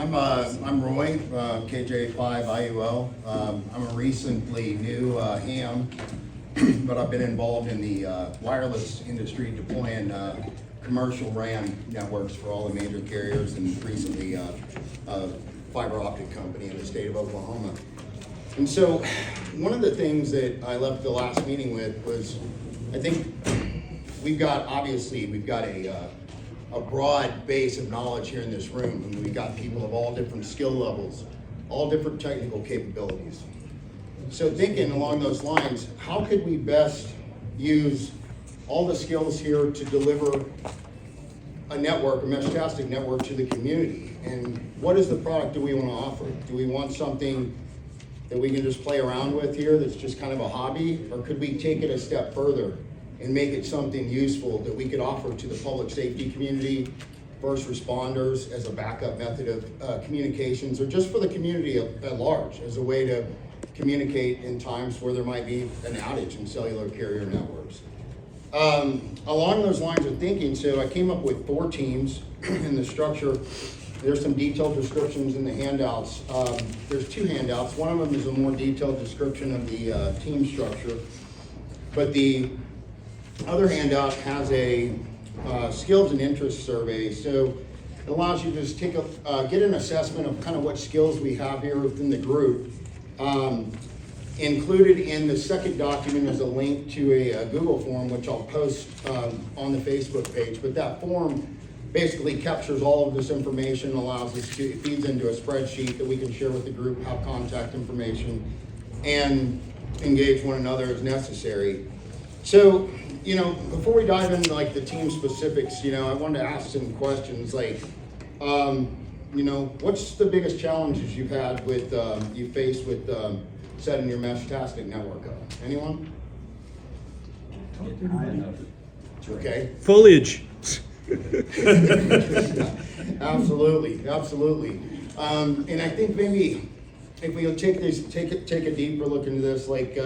I'm Roy, KJ5IUO. I'm a recently new ham, but I've been involved in the wireless industry deploying commercial RAN networks for all the major carriers and recently a fiber optic company in the state of Oklahoma. And so one of the things that I left the last meeting with was, I think we've got a broad base of knowledge here in this room, and we've got people of all different skill levels, all different technical capabilities. So thinking along those lines, how could we best use all the skills here to deliver a network, a Meshtastic network to the community? And what is the product do we want to offer? Do we want something that we can just play around with here that's just kind of a hobby? Or could we take it a step further and make it something useful that we could offer to the public safety community, first responders as a backup method of communications, or just for the community at large as a way to communicate in times where there might be an outage in cellular carrier networks? Along those lines of thinking, so I came up with 4 teams in the structure. There's some detailed descriptions in the handouts. There's 2 handouts. One of them is a more detailed description of the team structure, but the other handout has a skills and interest survey. So it allows you to just take get an assessment of kind of what skills we have here within the group. Included in the second document is a link to a Google form, which I'll post on the Facebook page. But that form basically captures all of this information, allows us to, it feeds into a spreadsheet that we can share with the group, have contact information, and engage one another as necessary. So, you know, before we dive into like the team specifics, you know, I wanted to ask some questions like, you know, what's the biggest challenges you've had with, you faced with setting your Meshtastic network up? Anyone? Okay. Foliage. Absolutely, absolutely. And I think maybe if we take a deeper look into this, like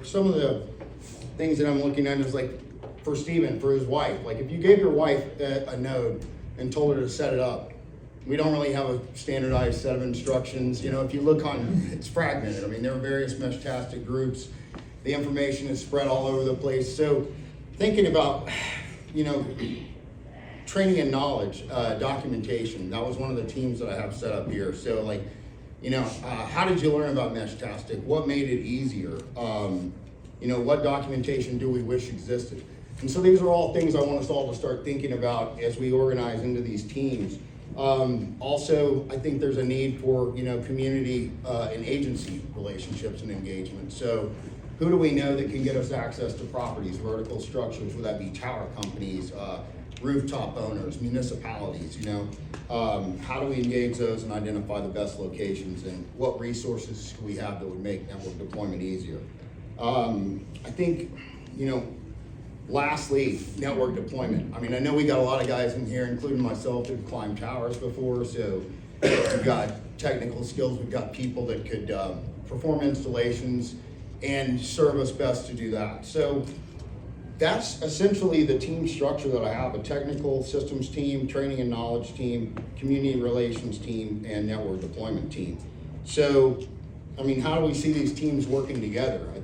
some of the things that I'm looking at is like for Steven, for his wife. Like if you gave your wife a node and told her to set it up, we don't really have a standardized set of instructions. You know, if you look on, it's fragmented. I mean, there are various Meshtastic groups. The information is spread all over the place. So thinking about, you know, training and knowledge, documentation, that was one of the teams that I have set up here. So like, you know, how did you learn about Meshtastic? What made it easier? You know, what documentation do we wish existed? And so these are all things I want us all to start thinking about as we organize into these teams. Also, I think there's a need for, you know, community and agency relationships and engagement. So who do we know that can get us access to properties, vertical structures, whether that be tower companies, rooftop owners, municipalities, you know? How do we engage those and identify the best locations, and what resources we have that would make network deployment easier? I think, you know, lastly, network deployment. I mean, I know we got a lot of guys in here, including myself, who've climbed towers before, so we've got technical skills, we've got people that could perform installations and serve us best to do that. So that's essentially the team structure that I have: a technical systems team, training and knowledge team, community relations team, and network deployment team. So, I mean, how do we see these teams working together? I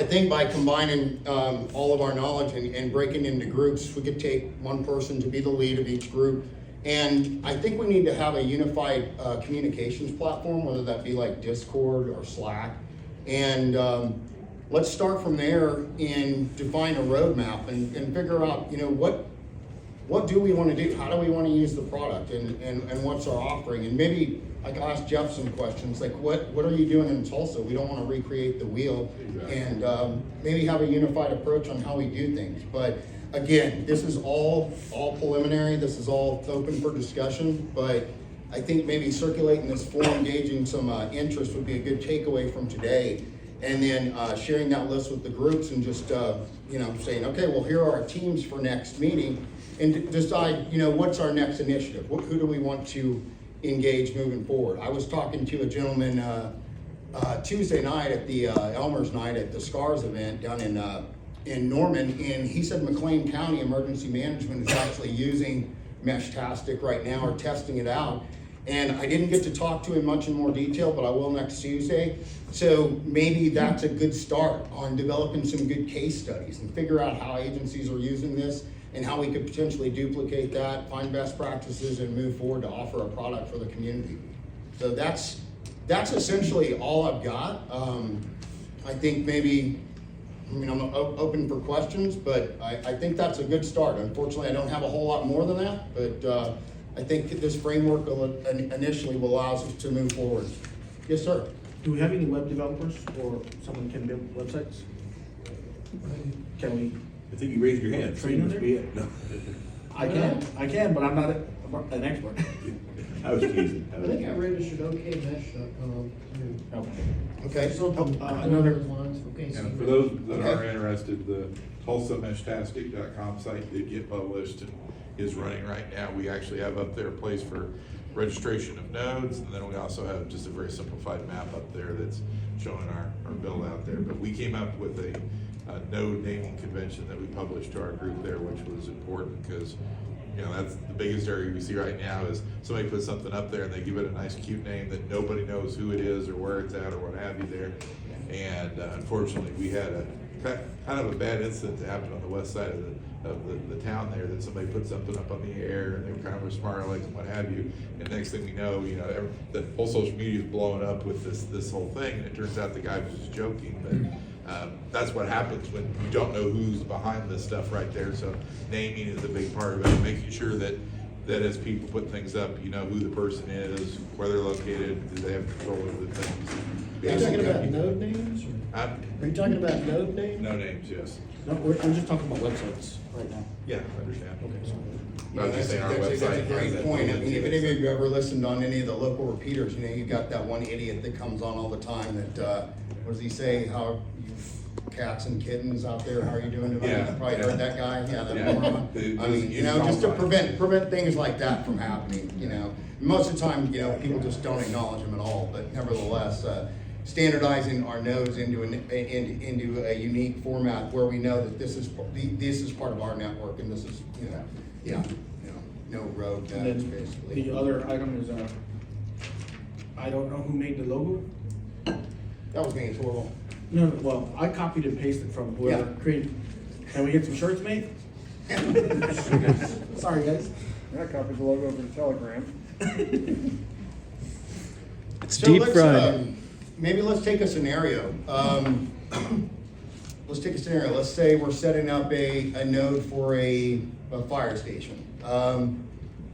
think by combining all of our knowledge and breaking into groups, we could take one person to be the lead of each group. And I think we need to have a unified communications platform, whether that be like Discord or Slack. And let's start from there and define a roadmap and figure out, you know, what do we want to do? How do we want to use the product, and what's our offering? And maybe I can ask Jeff some questions like, what are you doing in Tulsa? We don't want to recreate the wheel. Exactly. And maybe have a unified approach on how we do things. But again, this is all preliminary. This is all open for discussion. But I think maybe circulating this form, gauging some interest would be a good takeaway from today. And then sharing that list with the groups and just, you know, saying, okay, well, here are our teams for next meeting, and decide, you know, what's our next initiative? Who do we want to engage moving forward? I was talking to a gentleman Tuesday night at the Elmer's night at the SCARS event down in Norman, and he said McLean County Emergency Management is actually using Meshtastic right now, or testing it out. And I didn't get to talk to him much in more detail, but I will next Tuesday. So maybe that's a good start on developing some good case studies and figure out how agencies are using this and how we could potentially duplicate that, find best practices, and move forward to offer a product for the community. So that's essentially all I've got. I think maybe, I'm open for questions, but I think that's a good start. Unfortunately, I don't have a whole lot more than that, but I think this framework initially will allow us to move forward. Yes, sir. Do we have any web developers or someone can build websites? Can we? I think you raised your hand. Train Must there? be it. No. I can, but I'm not an expert. I was teasing. I think I registered okmesh.com too. Okay. Okay. Something another- along those lines. Okay. so- And for those that Okay. are interested, the TulsaMeshtastic.com site did get published and is running right now. We actually have up there a place for registration of nodes, and then we also have just a very simplified map up there that's showing our build out there. But we came up with a node naming convention that we published to our group there, which was important because that's the biggest area we see right now is somebody puts something up there and they give it a nice cute name that nobody knows who it is or where it's at or what have you there. And unfortunately, we had a kind of a bad incident that happened on the west side of the town there, that somebody put something up on the air and they were kind of smart aleck and what have you. And next thing we know, the whole social media is blowing up with this whole thing, and it turns out the guy was just joking. But that's what happens when you don't know who's behind this stuff right there. So naming is a big part of it, making sure that as people put things up, you know who the person is, where they're located, do they have control over the things. Are you talking about node names? Or? Are you talking about node names? No names, yes. No, we're just talking about websites right now. Yeah, I understand. Okay, so. I was just saying our That's a website great has that point. I built mean, if into any it. of you have ever listened on any of the local repeaters, you got that one idiot that comes on all the time that, what does he say? How you cats and kittens out there, how are you doing tonight? Yeah, You probably yeah. heard that guy, yeah, that Yeah. moron. It- I mean, it's just to online. prevent things like that from happening, Most of the time, people just don't acknowledge them at all, but nevertheless, standardizing our nodes into a unique format where we know that this is part of our network, and this is, no rogue And nodes, then basically. the other item is, I don't know who made the logo. That was me, it's horrible. No, well, I copied and pasted from whoever Yeah. created. Can we get some shirts made? Sorry, guys. I copied the logo for the Telegram. It's So deep let's, fried. maybe let's take a scenario. Let's take a scenario. Let's say we're setting up a node for a fire station.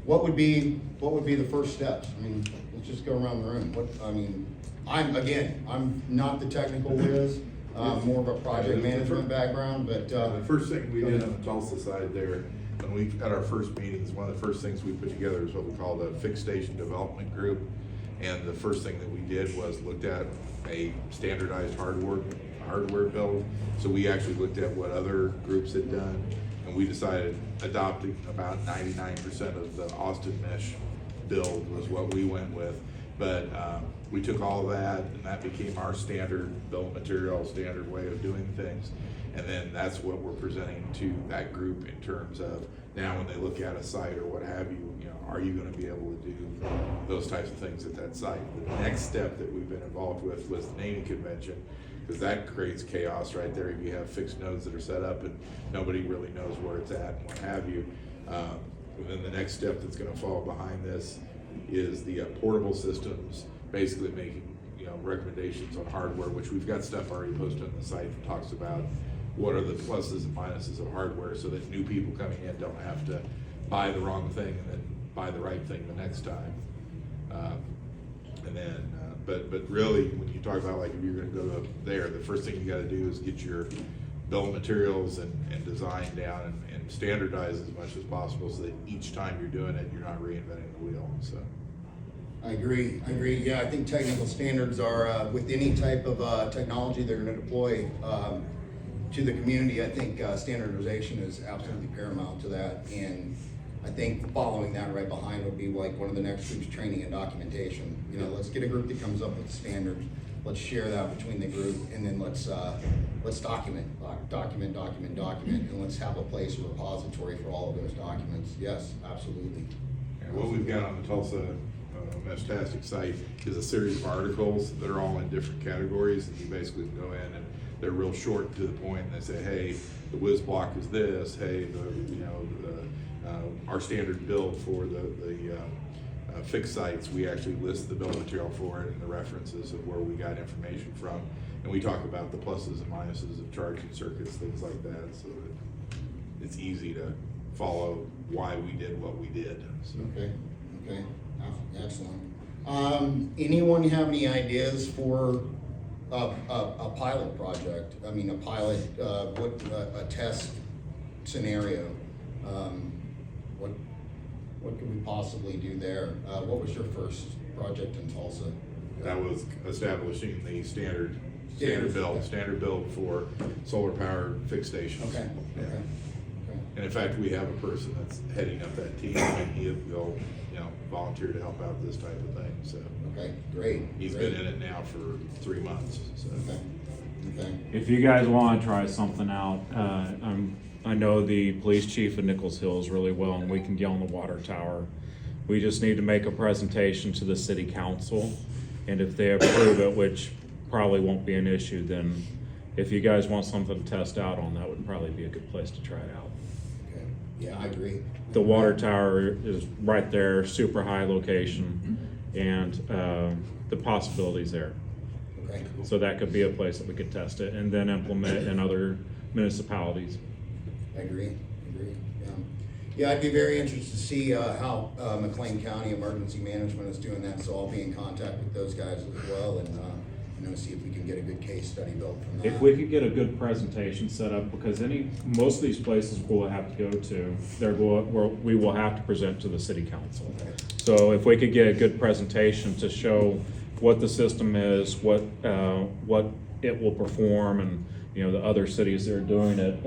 What would be the first steps? I mean, let's just go around the room. I'm not the technical whiz, more of a project management background, but. The first thing we did on the Tulsa side there, when we had our first meetings, one of the first things we put together is what we called a fixed station development group. And the first thing that we did was looked at a standardized hardware build. So we actually looked at what other groups had done, and we decided adopting about 99% of the Austin Mesh build was what we went with. But we took all of that, and that became our standard bill of material, standard way of doing things. And then that's what we're presenting to that group in terms of now when they look at a site or what have you, are you going to be able to do those types of things at that site? The next step that we've been involved with was the naming convention, because that creates chaos right there. If you have fixed nodes that are set up and nobody really knows where it's at and what have you. And then the next step that's going to fall behind this is the portable systems, basically making recommendations on hardware, which we've got stuff already posted on the site that talks about what are the pluses and minuses of hardware, so that new people coming in don't have to buy the wrong thing and then buy the right thing the next time. But really, when you talk about if you're going to go there, the first thing you got to do is get your bill of materials and design down and standardize as much as possible, so that each time you're doing it, you're not reinventing the wheel. So. I agree. Yeah, I think technical standards are, with any type of technology they're going to deploy to the community, I think standardization is absolutely paramount to that. And I think following that right behind would be like one of the next groups, training and documentation. You know, let's get a group that comes up with standards. Let's share that between the group, and then let's document, and let's have a place, a repository for all of those documents. Yes, absolutely. And what we've got on the Tulsa Meshtastic site is a series of articles that are all in different categories, and you basically can go in and they're real short and to the point, and they say, hey, the whiz block is this, hey, our standard build for the fixed sites, we actually list the bill of material for it and the references of where we got information from, and we talk about the pluses and minuses of charging circuits, things like that, so that it's easy to follow why we did what we did. So. Okay, excellent. Anyone have any ideas for a pilot project? I mean, a pilot, a test scenario. What could we possibly do there? What was your first project in Tulsa? That was establishing the standard build for solar powered fixed stations. Okay. Yeah. Okay. And in fact, we have a person that's heading up that team, and he'll volunteer to help out this type of thing. So Okay, great. he's great. been in it now for 3 months. So Okay. If you guys want to try something out, I know the police chief of Nichols Hills really well, and we can get on the water tower. We just need to make a presentation to the city council, and if they approve it, which probably won't be an issue, then if you guys want something to test out on, that would probably be a good place to try it out. Okay. Yeah, I agree. The water tower is right there, super high location, and the possibilities there. Okay. So that could be a place that we could test it and then implement it in other municipalities. I agree. Yeah, I'd be very interested to see how McLean County Emergency Management is doing that, so I'll be in contact with those guys as well, and see if we can get a good case study built from that. If we could get a good presentation set up, because most of these places we'll have to go to, we will have to present to the city council. Okay. So if we could get a good presentation to show what the system is, what it will perform, and the other cities that are doing it.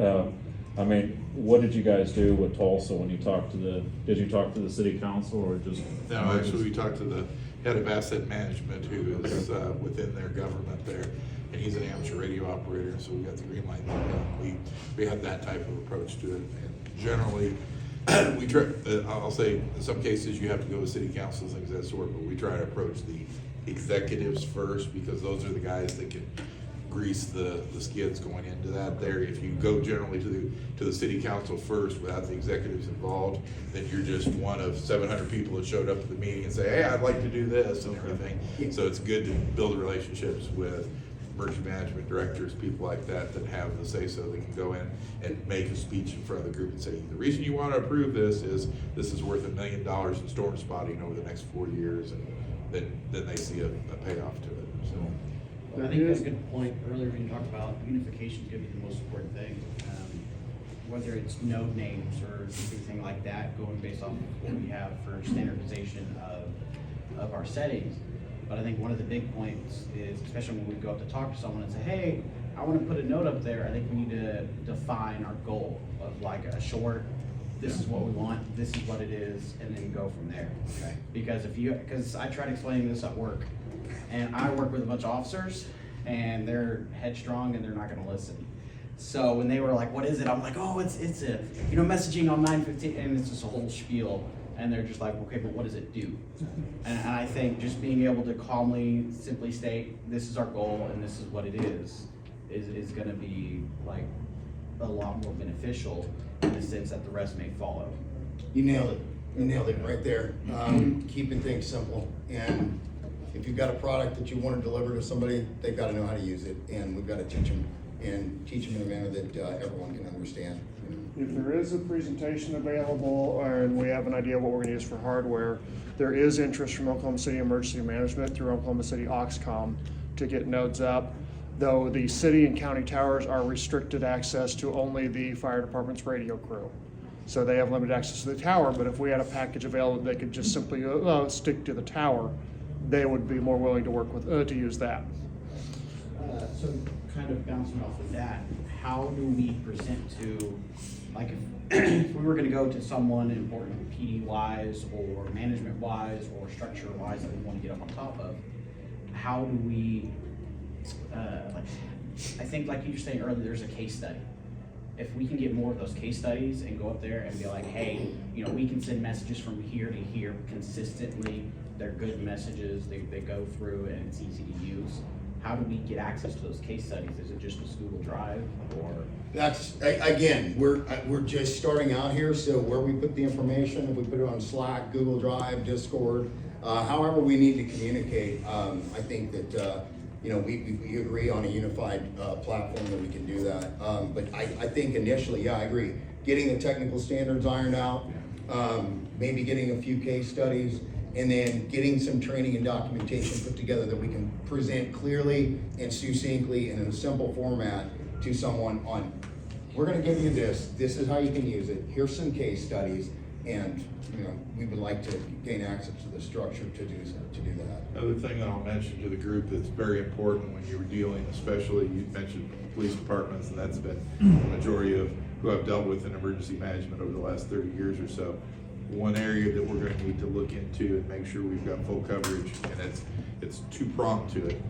I mean, what did you guys do with Tulsa when you talked to did you talk to the city council or just? no, actually, we talked to the head of asset management, who is within their government there, and he's an amateur radio operator, so we got the green light. We have that type of approach to it, and generally, we try. I'll say, in some cases, you have to go to city council, things of that sort, but we try to approach the executives first, because those are the guys that can grease the skids going into that there. If you go generally to the city council first without the executives involved, then you're just one of 700 people that showed up at the meeting and say, hey, I'd like to do this and everything. So it's good to build relationships with emergency management directors, people like that have the say-so. They can go in and make a speech in front of the group and say, the reason you want to approve this is worth $1 million in storm spotting over the next 4 years, and then they see a payoff to it. So. I think that's a good point. Earlier when you talked about unification is going to be the most important thing. Whether it's node names or anything like that, going based off of what we have for standardization of our settings. But I think one of the big points is, especially when we go up to talk to someone and say, hey, I want to put a node up there, I think we need to define our goal of like a short, this is what we want, this is what it is, and then go from there. Okay. Because I tried explaining this at work, and I work with a bunch of officers, and they're headstrong and they're not going to listen. So when they were like, what is it? I'm like, oh, it's a, messaging on 915, and it's just a whole spiel. And they're just like, okay, but what does it do? And I think just being able to calmly, simply state, this is our goal and this is what it is going to be like a lot more beneficial in the sense that the rest may follow. You nailed it. You nailed it right there. Keeping things simple. And if you've got a product that you want to deliver to somebody, they've got to know how to use it. And we've got to teach them in a manner that everyone can understand. If there is a presentation available and we have an idea of what we're going to use for hardware, there is interest from Oklahoma City Emergency Management through Oklahoma City Oxcom to get nodes up, though the city and county towers are restricted access to only the fire department's radio crew. So they have limited access to the tower, but if we had a package available, they could just simply stick to the tower, they would be more willing to work with, to use that. So kind of bouncing off of that, how do we present to like if we were gonna go to someone important PD wise or management wise or structure wise that we wanna get up on top of, how do we, like, I think like you were saying earlier, there's a case study. If we can get more of those case studies and go up there and be like, hey, you know, we can send messages from here to here consistently, they're good messages, they go through and it's easy to use. How do we get access to those case studies? Is it just a Google Drive or? That's, again, we're just starting out here, so where we put the information, if we put it on Slack, Google Drive, Discord, however we need to communicate, I think that, you know, we agree on a unified platform that we can do that. But I think initially, yeah, I agree. Getting the technical standards ironed out, maybe getting a few case studies, and then getting some training and documentation put together that we can present clearly and succinctly and in a simple format to someone on, we're gonna give you this is how you can use it, here's some case studies, and you know, we would like to gain access to the structure to do that. Another thing that I'll mention to the group that's very important when you're dealing, especially you mentioned police departments, and that's been the majority of who I've dealt with in emergency management over the last 30 years or so. One area that we're gonna need to look into and make sure we've got full coverage, and it's two-pronged to it.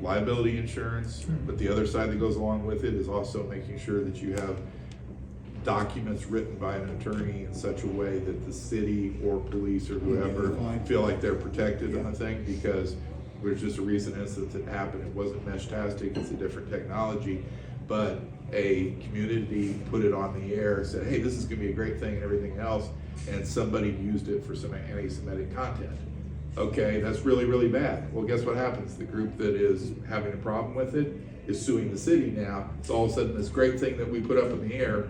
Liability insurance, but the other side that goes along with it is also making sure that you have documents written by an attorney in such a way that the city or police or whoever feel like they're protected on the thing, because there's just a recent incident that happened. It wasn't Meshtastic, it's a different technology, but a community put it on the air, said, hey, this is gonna be a great thing and everything else, and somebody used it for some anti-Semitic content. Okay, that's really, really bad. Well, guess what happens? The group that is having a problem with it is suing the city now. It's all of a sudden this great thing that we put up in the air,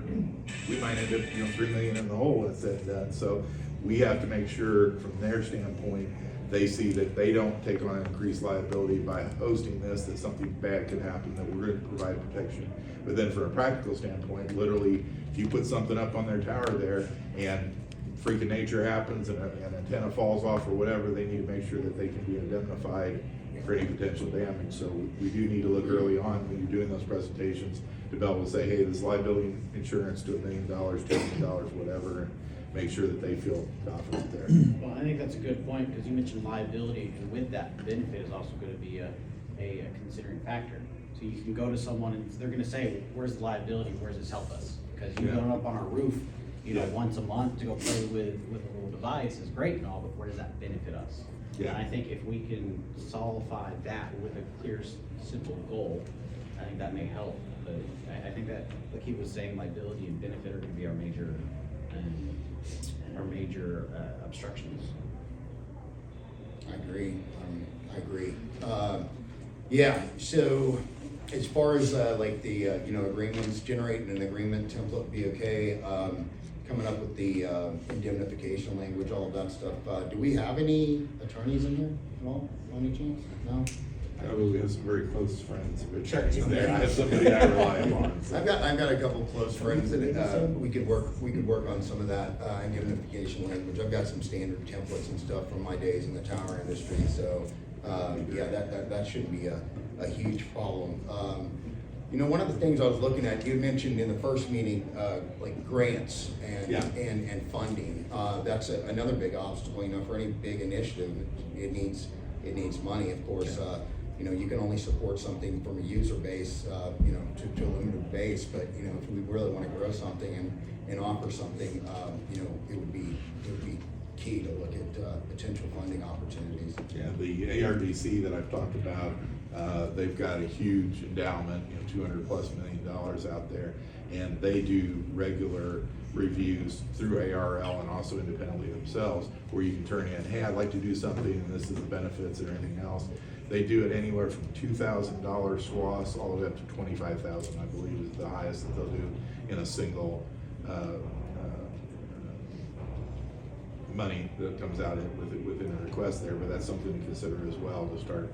we might end up, you know, $3 million in the hole when it's said and done. So we have to make sure from their standpoint, they see that they don't take on increased liability by hosting this, that something bad could happen, that we're going to provide protection. But then from a practical standpoint, literally, if you put something up on their tower there and freak of nature happens and an antenna falls off or whatever, they need to make sure that they can be indemnified for any potential damage. So we do need to look early on when you're doing those presentations to be able to say, hey, this liability insurance to $1 million, $2 million, whatever, and make sure that they feel confident there. Well, I think that's a good point, because you mentioned liability, and with that, the benefit is also going to be a considering factor. So you can go to someone and they're going to say, where's the liability, where does this help us? Because you going up on our roof, you know, once a month to go play with a little device is great and all, but where does that benefit us? Yeah. And I think if we can solidify that with a clear, simple goal, I think that may help. But I think that, like he was saying, liability and benefit are going to be our major obstructions. I agree. Yeah. So, as far as like the you know, agreements, generating an agreement template would be okay. Coming up with the indemnification language, all of that stuff. Do we have any attorneys in here at all, by any chance? No. We have some very close friends. There, I have somebody I rely upon. So. I've got a couple close friends that we could work on some of that indemnification language. I've got some standard templates and stuff from my days in the tower industry. So yeah, that shouldn't be a huge problem. You know, one of the things I was looking at, you mentioned in the first meeting, like grants and funding. That's another big obstacle. You know, for any big initiative, it needs money, of course. You know, you can only support something from a user base, you know, to a limited base. But you know, if we really want to grow something and offer something, you know, it would be key to look at potential funding opportunities. Yeah, the ARDC that I've talked about, they've got a huge endowment, you know, $200+ million out there, and they do regular reviews through ARL and also independently themselves, where you can turn in, hey, I'd like to do something, and this is the benefits and everything else. They do it anywhere from $2,000 swaths all the way up to $25,000, I believe, is the highest that they'll do in a single money that comes out within a request there. But that's something to consider as well, to start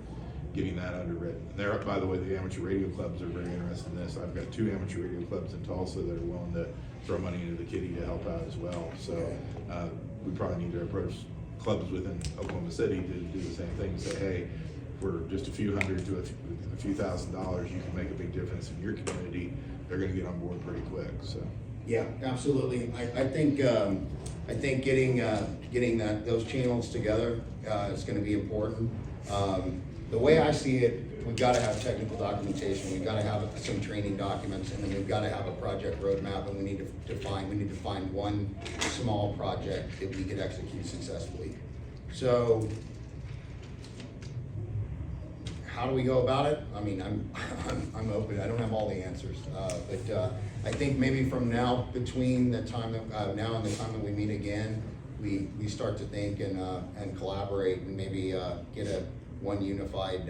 getting that underwritten. And there, by the way, the amateur radio clubs are very interested in this. I've got 2 amateur radio clubs in Tulsa that are willing to throw money into the kitty to help out as well. So we probably need to approach clubs within Oklahoma City to do the same thing and say, hey, for just a few hundred to a few $1,000s, you can make a big difference in your community. They're going to get on board pretty quick. So Yeah, absolutely. I think getting those channels together is gonna be important. The way I see it, we've gotta have technical documentation, we've gotta have some training documents, and then we've gotta have a project roadmap, and we need to find one small project that we could execute successfully. So, how do we go about it? I mean, I'm open. I don't have all the answers, but I think maybe from now, between the time that now and the time that we meet again, we start to think and collaborate and maybe get one unified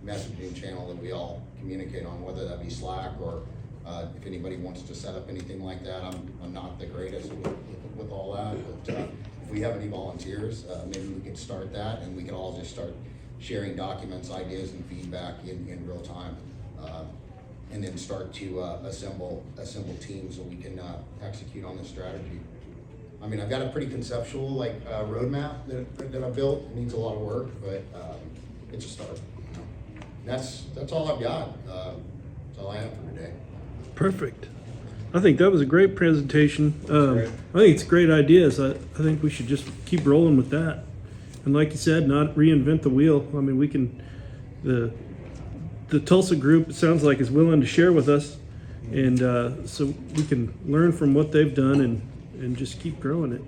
messaging channel that we all communicate on, whether that be Slack or if anybody wants to set up anything like that. I'm not the greatest with all that, but if we have any volunteers, maybe we can start that, and we can all just start sharing documents, ideas, and feedback in real time, and then start to assemble teams so we can execute on this strategy. I mean, I've got a pretty conceptual roadmap that I built. It needs a lot of work, but it's a start. That's all I've got. That's all I have for today. Perfect. I think that was a great presentation. Great. I think it's great ideas. I think we should just keep rolling with that. And like you said, not reinvent the wheel. I mean, we can, the Tulsa group, it sounds like, is willing to share with us. And so we can learn from what they've done and just keep growing it.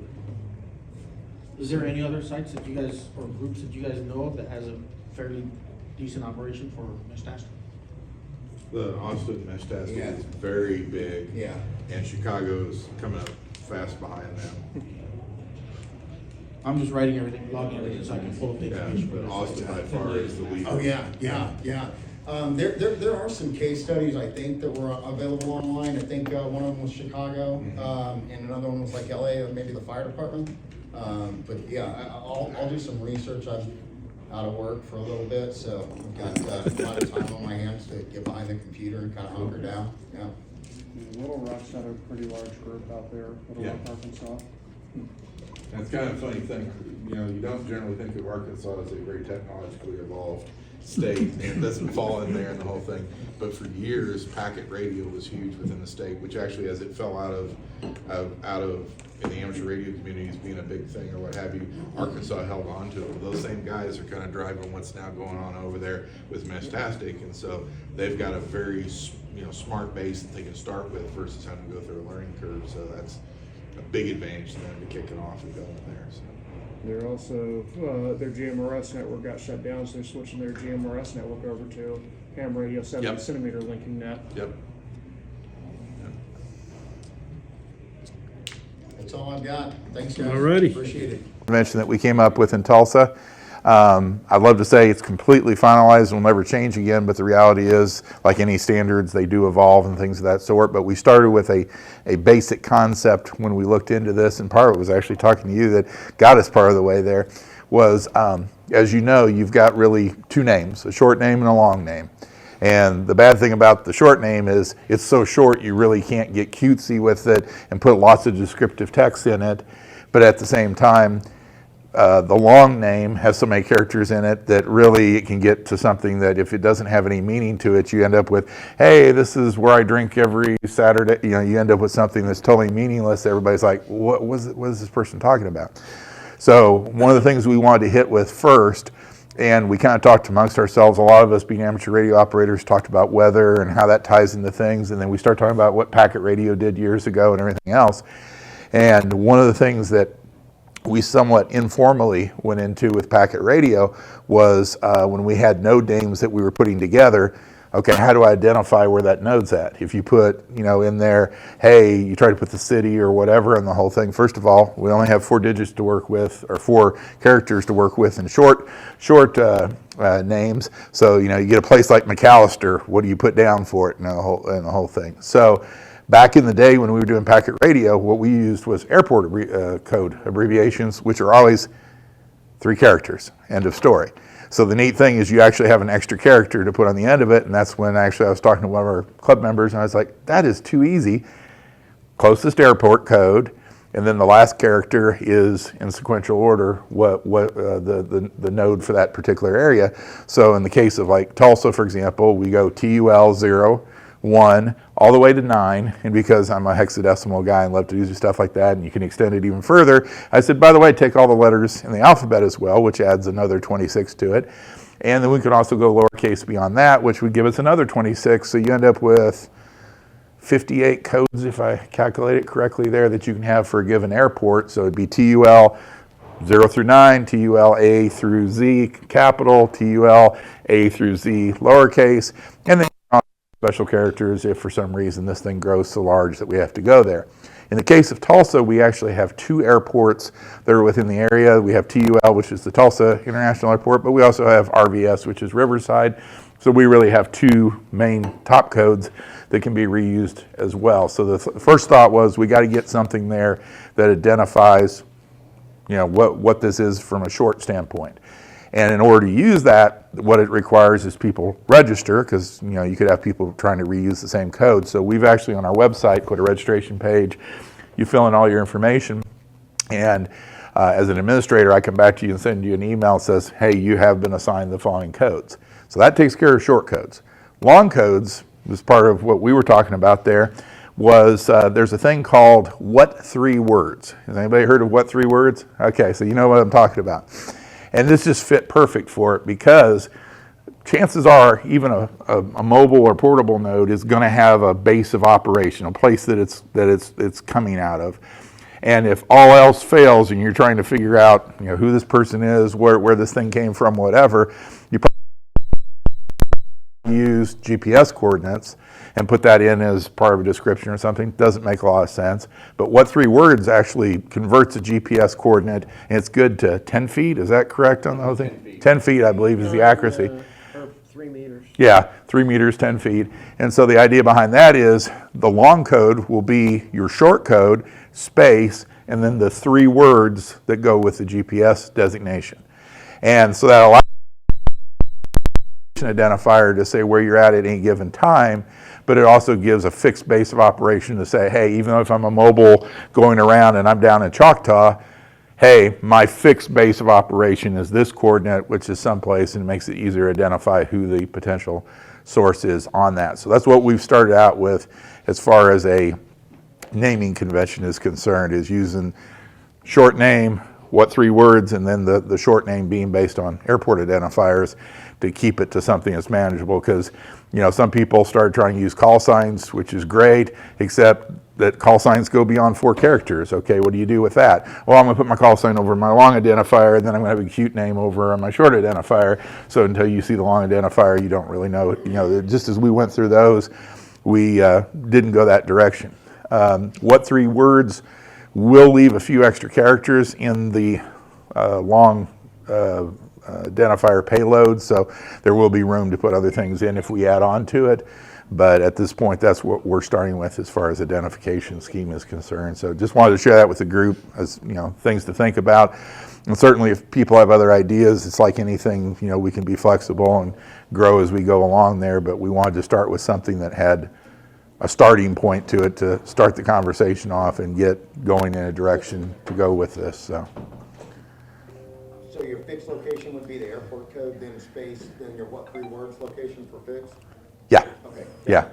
Is there any other sites that you guys, or groups that you guys know of that has a fairly decent operation for Meshtastic? The Austin Meshtastic Yeah. is very big. Yeah. And Chicago's coming up fast behind them. I'm just writing everything, logging everything so I can pull up the Yeah, information. but Austin by far is the leader. Oh, yeah. There are some case studies, I think, that were available online. I think one of them was Chicago, and another one was like LA, or maybe the fire department. But yeah, I'll do some research. I'm out of work for a little bit, so I've got a lot of time on my hands to get behind the computer and kind of hunker down. Yeah. Little Rock's got a pretty large group out there, Little Yeah. Rock, Arkansas. And it's kind of a funny thing, you know, you don't generally think of Arkansas as a very technologically evolved state, and it doesn't fall in there and the whole thing. But for years, packet radio was huge within the state, which actually, as it fell out of in the amateur radio community as being a big thing or what have you, Arkansas held on to it. Those same guys are kind of driving what's now going on over there with Meshtastic, and so they've got a very smart base that they can start with versus having to go through a learning curve. So that's a big advantage to them to kick it off and going there. So. They're also, their GMRS network got shut down, so they're switching their GMRS network over to ham radio 70 Yep. centimeter linking net. Yep. That's all I've got. Thanks, guys. Alrighty. Appreciate it. Convention that we came up with in Tulsa. I'd love to say it's completely finalized and will never change again, but the reality is, like any standards, they do evolve and things of that sort. But we started with a basic concept when we looked into this, and part of it was actually talking to you that got us part of the way there, was, as you know, you've got really two names, a short name and a long name. And the bad thing about the short name is it's so short you really can't get cutesy with it and put lots of descriptive text in it. But at the same time, the long name has so many characters in it that really it can get to something that if it doesn't have any meaning to it, you end up with, hey, this is where I drink every Saturday. You know, you end up with something that's totally meaningless. Everybody's like, what is this person talking about? So one of the things we wanted to hit with first, and we kind of talked amongst ourselves, a lot of us being amateur radio operators talked about weather and how that ties into things, and then we started talking about what packet radio did years ago and everything else. And one of the things that we somewhat informally went into with packet radio was when we had node names that we were putting together, okay, how do I identify where that node's at? If you put, in there, hey, you try to put the city or whatever and the whole thing, first of all, we only have 4 digits to work with, or 4 characters to work with in short names. So, you get a place like McAllister, what do you put down for it and the whole thing. So back in the day when we were doing packet radio, what we used was airport code abbreviations, which are always 3 characters, end of story. So the neat thing is you actually have an extra character to put on the end of it, and that's when actually I was talking to one of our club members, and I was like, that is too easy. Closest airport code, and then the last character is in sequential order the node for that particular area. So in the case of like Tulsa, for example, we go TUL 0, 1 all the way to 9, and because I'm a hexadecimal guy and love to do stuff like that, and you can extend it even further, I said, by the way, take all the letters in the alphabet as well, which adds another 26 to it. And then we could also go lowercase beyond that, which would give us another 26, so you end up with 58 codes, if I calculate it correctly there, that you can have for a given airport. So it'd be TUL 0 through 9, TUL A through Z capital, TUL A through Z lowercase, and then special characters if for some reason this thing grows so large that we have to go there. In the case of Tulsa, we actually have 2 airports that are within the area. We have TUL, which is the Tulsa International Airport, but we also have RVS, which is Riverside. So we really have 2 main top codes that can be reused as well. So the first thought was we got to get something there that identifies, what this is from a short standpoint. And in order to use that, what it requires is people register, because you could have people trying to reuse the same code. So we've actually on our website put a registration page. You fill in all your information, and as an administrator, I come back to you and send you an email that says, hey, you have been assigned the following codes. So that takes care of short codes. Long codes was part of what we were talking about there. Was there's a thing called what 3 words. Has anybody heard of what 3 words? Okay, so you know what I'm talking about. And this just fit perfect for it, because chances are even a mobile or portable node is going to have a base of operation, a place that it's coming out of. And if all else fails and you're trying to figure out who this person is, where this thing came from, whatever, you probably use GPS coordinates and put that in as part of a description or something. Doesn't make a lot of sense. But what 3 words actually converts a GPS coordinate, and it's good to 10 feet. Is that correct on the whole thing? 10 feet, I believe, is the accuracy. Or 3 meters. Yeah, 3 meters, 10 feet. And so the idea behind that is the long code will be your short code, space, and then the 3 words that go with the GPS designation. And so that allows an identifier to say where you're at any given time, but it also gives a fixed base of operation to say, hey, even though if I'm a mobile going around and I'm down in Choctaw, hey, my fixed base of operation is this coordinate, which is someplace, and it makes it easier to identify who the potential source is on that. So that's what we've started out with as far as a naming convention is concerned, is using short name, what 3 words, and then the short name being based on airport identifiers to keep it to something that's manageable. Because some people started trying to use call signs, which is great, except that call signs go beyond 4 characters. Okay, what do you do with that? Well, I'm going to put my call sign over my long identifier, and then I'm going to have a cute name over my short identifier. So until you see the long identifier, you don't really know. Just as we went through those, we didn't go that direction. What 3 words will leave a few extra characters in the long identifier payload, so there will be room to put other things in if we add on to it. But at this point, that's what we're starting with as far as identification scheme is concerned. So just wanted to share that with the group as things to think about. And certainly if people have other ideas, it's like anything, we can be flexible and grow as we go along there, but we wanted to start with something that had a starting point to it to start the conversation off and get going in a direction to go with this. So your fixed location would be the airport code, then space, then your what 3 words location for fixed? yeah. Okay. Yeah.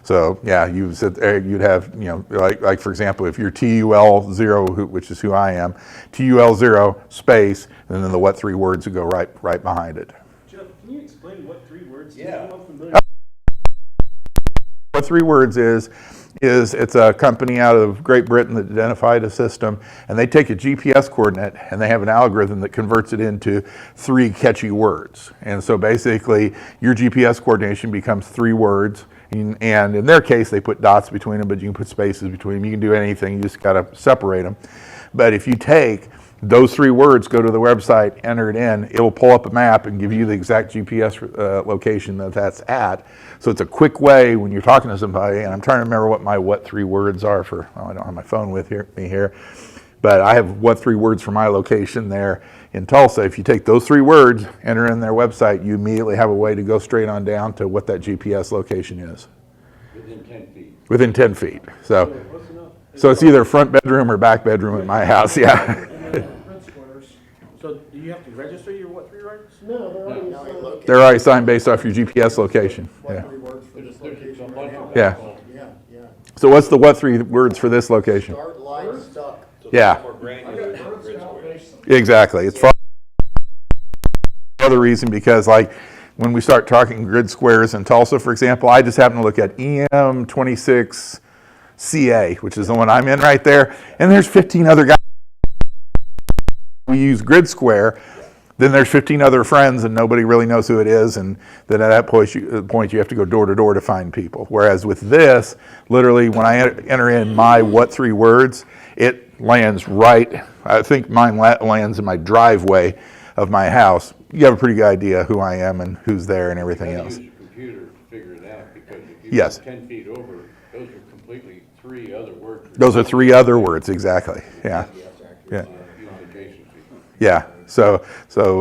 So you said you'd have, like for example, if you're TUL 0, which is who I am, TUL 0 space, and then the what 3 words would go right behind it. Jeff, can you explain what 3 words? Yeah. What 3 words is it's a company out of Great Britain that identified a system, and they take a GPS coordinate and they have an algorithm that converts it into 3 catchy words. And so basically your GPS coordination becomes 3 words, and in their case they put dots between them, but you can put spaces between them. You can do anything, you just got to separate them. But if you take those 3 words, go to the website, enter it in, it will pull up a map and give you the exact GPS location that's at. So it's a quick way when you're talking to somebody, and I'm trying to remember what my what 3 words are for, I don't have my phone with me here, but I have what 3 words for my location there in Tulsa. If you take those 3 words, enter in their website, you immediately have a way to go straight on down to what that GPS location is. Within 10 feet. Within 10 feet. So it's either front bedroom or back bedroom at my house, yeah. So do you have to register your what 3 words? No, they're already assigned. They're already signed based off your GPS location. What Yeah. 3 words words for this There's a location bunch right of now. Yeah. Yeah, yeah. So what's the what 3 words for this location? Start, line, stuck. Yeah, More granular than grid squares. exactly. It's for another reason because like when we start talking grid squares in Tulsa, for example, I just happen to look at EM26CA, which is the one I'm in right there, and there's 15 other guys. We use grid square, then there's 15 other friends and nobody really knows who it is, and then at that point you have to go door to door to find people. Whereas with this, literally when I enter in my what 3 words, it lands right, I think mine lands in my driveway of my house. You have a pretty good idea who I am and who's there and everything You gotta else. use your computer to figure it out, because if you Yes. go 10 feet over, those are completely 3 other words. Those are 3 other words, exactly, yeah. Yeah. Use adjacency. Yeah, so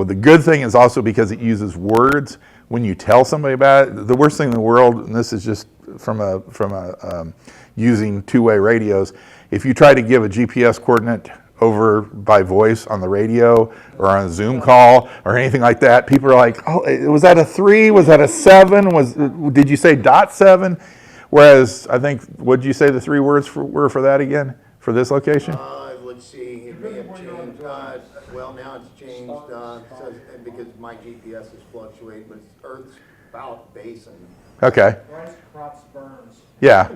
the good thing is also because it uses words when you tell somebody about it. The worst thing in the world, and this is just from using two-way radios, if you try to give a GPS coordinate over by voice on the radio or on a Zoom call or anything like that, people are like, oh, was that a 3? Was that a 7? Did you say .7? Whereas I think, what did you say the 3 words were for that again, for this location? Let's see, it may have changed, well, now it's changed, says, because my GPS is fluctuating, but it's Earth's about basin. Okay. Rice crops burns. Yeah,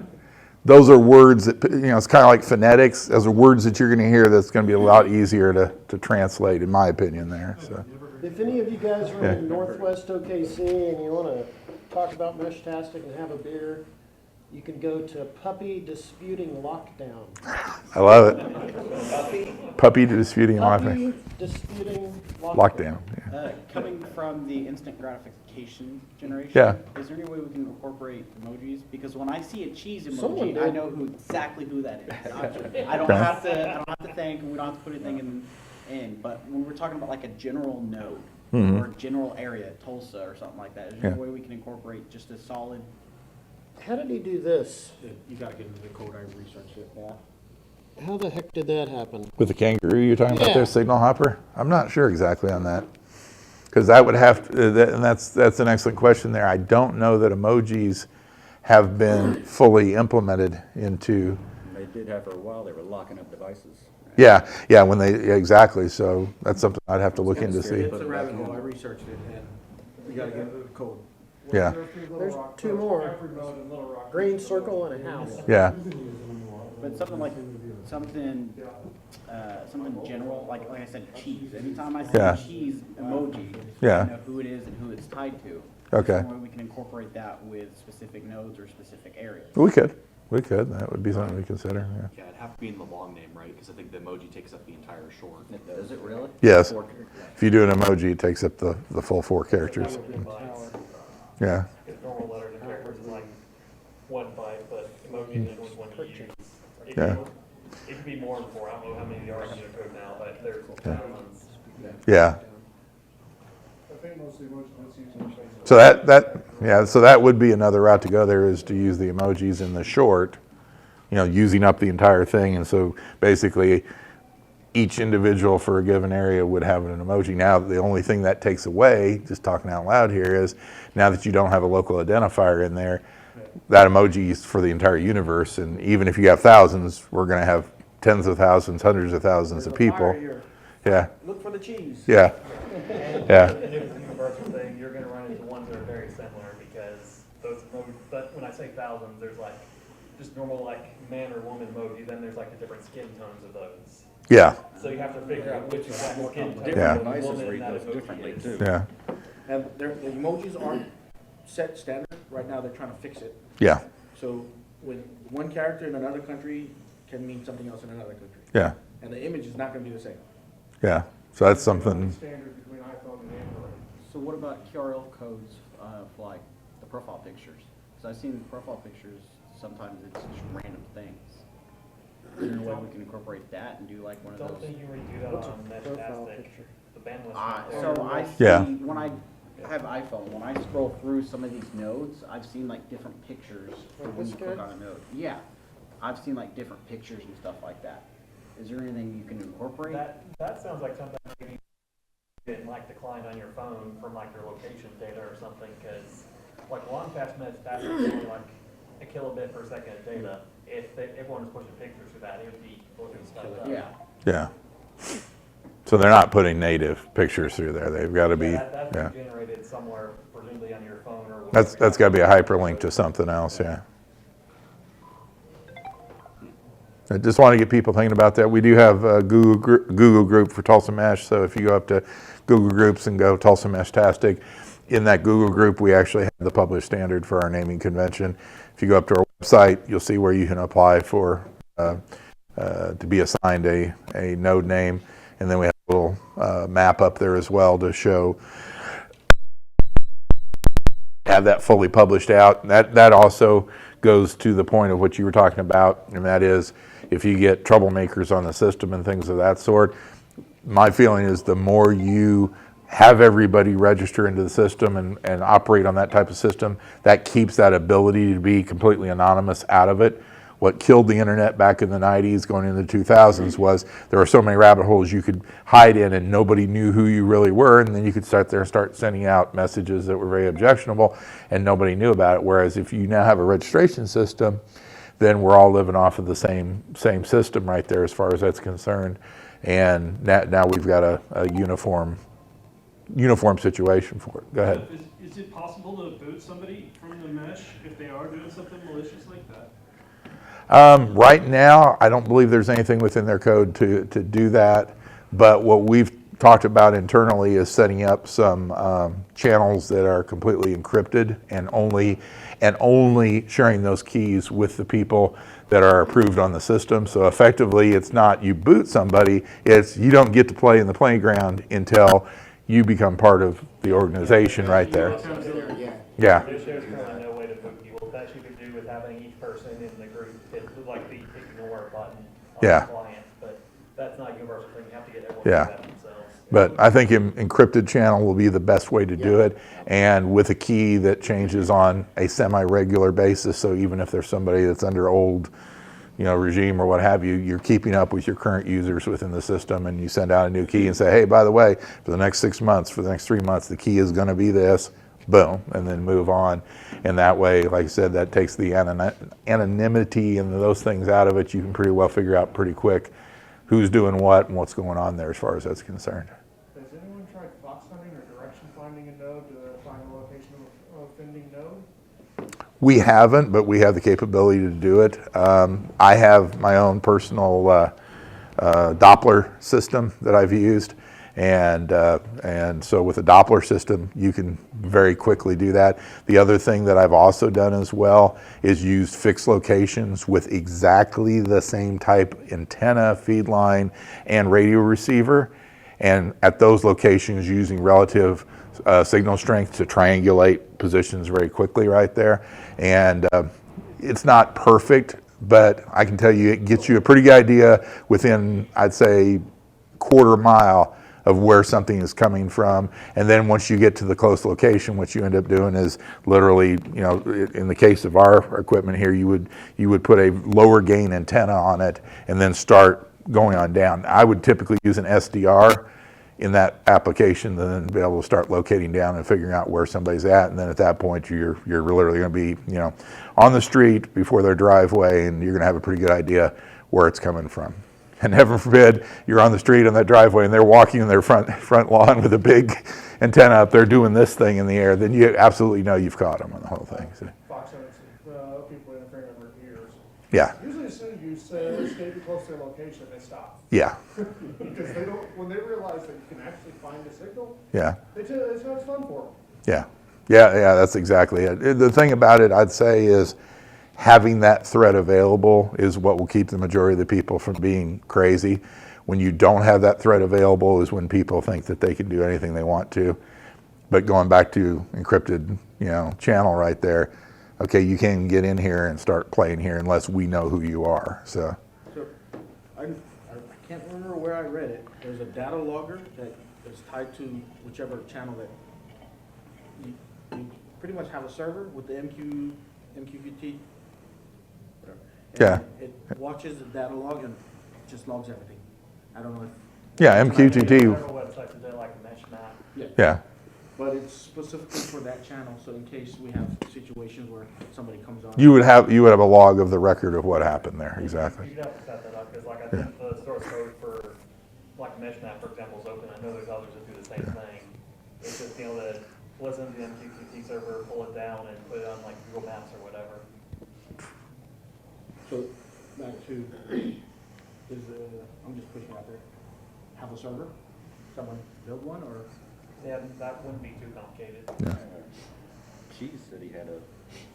those are words that, it's kind of like phonetics. Those are words that you're going to hear that's going to be a lot easier to translate, in my opinion, there. So. If any of you guys are in Northwest OKC and you want to talk about Meshtastic and have a beer, you can go to Puppy Disputing Lockdown. I love it. Puppy disputing Puppy Disputing lockdown. Yeah. Coming from the instant gratification generation, Yeah. is there any way we can incorporate emojis? Because when I see a cheese Someone emoji, did. I know exactly who that is. I don't Okay. have to think, and we don't have to put anything in. But when we're talking about like a general node or a general area, Tulsa or something like that, is there any way we can incorporate just a solid? How did he do this? You gotta get into the code, I researched it. Yeah. How the heck did that happen? With the kangaroo you're talking about Yeah. there, signal hopper? I'm not sure exactly on that. Because that would have to, and that's an excellent question there. I don't know that emojis have been fully implemented into. They did have for a while. They were locking up devices. Yeah, exactly. So that's something I'd have to look into see. It's a rabbit hole, I researched it, and you gotta get into the code. Yeah, There's 2 more. Green circle and a house. yeah, But something general, like I said, cheese. Anytime I see Yeah. a cheese emoji, Yeah. I know who it is and who it's tied to. Okay. Is there a way we can incorporate that with specific nodes or specific areas? we could. That would be something to consider, yeah. Yeah, it'd have to be in the long name, right? Because I think the emoji takes up the entire short. Does it really? Yes, if you do an emoji, it takes up the full 4 characters. Yeah, Because normal letters and characters is like 1 byte, but emojis is one you use. Yeah. It could be more and more. I don't know how many there are in the code now, but there's thousands. yeah. I think most of the emojis that's used in Facebook. So that would be another route to go there, is to use the emojis in the short, using up the entire thing. And so basically each individual for a given area would have an emoji. Now, the only thing that takes away, just talking out loud here, is now that you don't have a local identifier in there, that emoji is for the entire universe. And even if you have thousands, we're going to have tens of thousands, hundreds of thousands of people. Yeah, Look for the cheese. yeah, yeah. And if it's a universal thing, you're gonna run into ones that are very similar, because those emojis, but when I say thousands, there's like just normal like man or woman emoji, then there's like the different skin tones of those. Yeah, So you have to figure out which exact skin tone Yeah. of the Devices woman read that those emoji differently is. too. yeah, And the emojis aren't set standard, right now they're trying to fix it. yeah, So when one character in another country can mean something else in another country. yeah, And the image is not gonna be the same. yeah. So that's something, Standard between iPhone and Android. So what about QRL codes for like the profile pictures? Because I've seen profile pictures, sometimes it's just random things. Is there a way we can incorporate that and do like one of Don't those? think you really do that on Meshtastic. The bandwidth's So not there. I see, Yeah. when I have iPhone, when I scroll through some of these nodes, I've seen like different pictures for when this you click guy? on a node. Yeah, I've seen like different pictures and stuff like that. Is there anything you can incorporate? That sounds like something maybe you didn't like the client on your phone from like your location data or something, because like long fast Meshtastic is only like a kilobit per second of data. If everyone was pushing pictures through that, it would be looking stuff up. Yeah. Yeah. So they're not putting native pictures through there. They've got to be, That's yeah. generated somewhere, presumably on your phone or. That's got to be a hyperlink to something else, yeah. I just want to get people thinking about that. We do have a Google group for Tulsa Mesh, so if you go up to Google Groups and go Tulsa Meshtastic, in that Google group, we actually have the published standard for our naming convention. If you go up to our website, you'll see where you can apply for to be assigned a node name, and then we have a little map up there as well to show, have that fully published out. That also goes to the point of what you were talking about, and that is if you get troublemakers on the system and things of that sort, my feeling is the more you have everybody register into the system and operate on that type of system, that keeps that ability to be completely anonymous out of it. What killed the internet back in the 90s going into the 2000s was there were so many rabbit holes you could hide in and nobody knew who you really were, and then you could start sending out messages that were very objectionable and nobody knew about it. Whereas if you now have a registration system, then we're all living off of the same system right there as far as that's concerned. And now we've got a uniform situation for it. Go ahead. Is it possible to boot somebody from the mesh if they are doing something malicious like that? Right now, I don't believe there's anything within their code to do that. But what we've talked about internally is setting up some channels that are completely encrypted and only sharing those keys with the people that are approved on the system. So effectively, it's not you boot somebody, it's you don't get to play in the playground until you become part of the organization right there. Yeah. There's currently no way to boot people. That you could do with having each person in the group hit like the ignore button on the client, but that's not a universal thing. You have to get everyone to do that themselves. But I think an encrypted channel will be the best way to do it, and with a key that changes on a semi-regular basis. So even if there's somebody that's under old, regime or what have you, you're keeping up with your current users within the system, and you send out a new key and say, hey, by the way, for the next 6 months, for the next 3 months, the key is going to be this. Boom, and then move on. And that way, like I said, that takes the anonymity and those things out of it. You can pretty well figure out pretty quick who's doing what and what's going on there as far as that's concerned. Has anyone tried fox hunting or direction finding a node to find the location of an offending node? We haven't, but we have the capability to do it. I have my own personal Doppler system that I've used. And so with a Doppler system, you can very quickly do that. The other thing that I've also done as well is used fixed locations with exactly the same type antenna, feed line, and radio receiver. And at those locations, using relative signal strength to triangulate positions very quickly right there. And it's not perfect, but I can tell you it gets you a pretty good idea within, I'd say, quarter mile of where something is coming from. And then once you get to the close location, what you end up doing is literally, in the case of our equipment here, you would put a lower gain antenna on it and then start going on down. I would typically use an SDR in that application, then be able to start locating down and figuring out where somebody's at. And then at that point, you're literally gonna be, on the street before their driveway, and you're gonna have a pretty good idea where it's coming from. And heaven forbid, you're on the street on that driveway and they're walking in their front lawn with a big antenna up there doing this thing in the air, then you absolutely know you've caught them on the whole thing. So. Fox hunting, people interfering over years. Yeah. Usually as soon as you say stay close to their location, they stop. Yeah. Because when they realize that you can actually find a signal, yeah. it's fun for them. Yeah. Yeah, that's exactly it. The thing about it, I'd say, is having that threat available is what will keep the majority of the people from being crazy. When you don't have that threat available is when people think that they can do anything they want to. But going back to encrypted, channel right there, okay, you can't get in here and start playing here unless we know who you are. So I can't remember where I read it. There's a data logger that is tied to whichever channel that you pretty much have a server with the MQTT. Yeah. It watches the data log and just logs everything. I don't know if. Yeah, MQTT. Several websites that do like a mesh map. Yeah. But it's specifically for that channel, so in case we have situations where somebody comes on. You would have a log of the record of what happened there, exactly. You'd have to set that up, because like I think the source code for, like MeshMap, for example, is open. I know there's others that do the same thing. It's just being able to listen to the MQTT server, pull it down, and put it on like Google Maps or whatever. So back to, I'm just pushing out there, have a server? Someone build one, or? Yeah, that wouldn't be too complicated. Cheese said he had a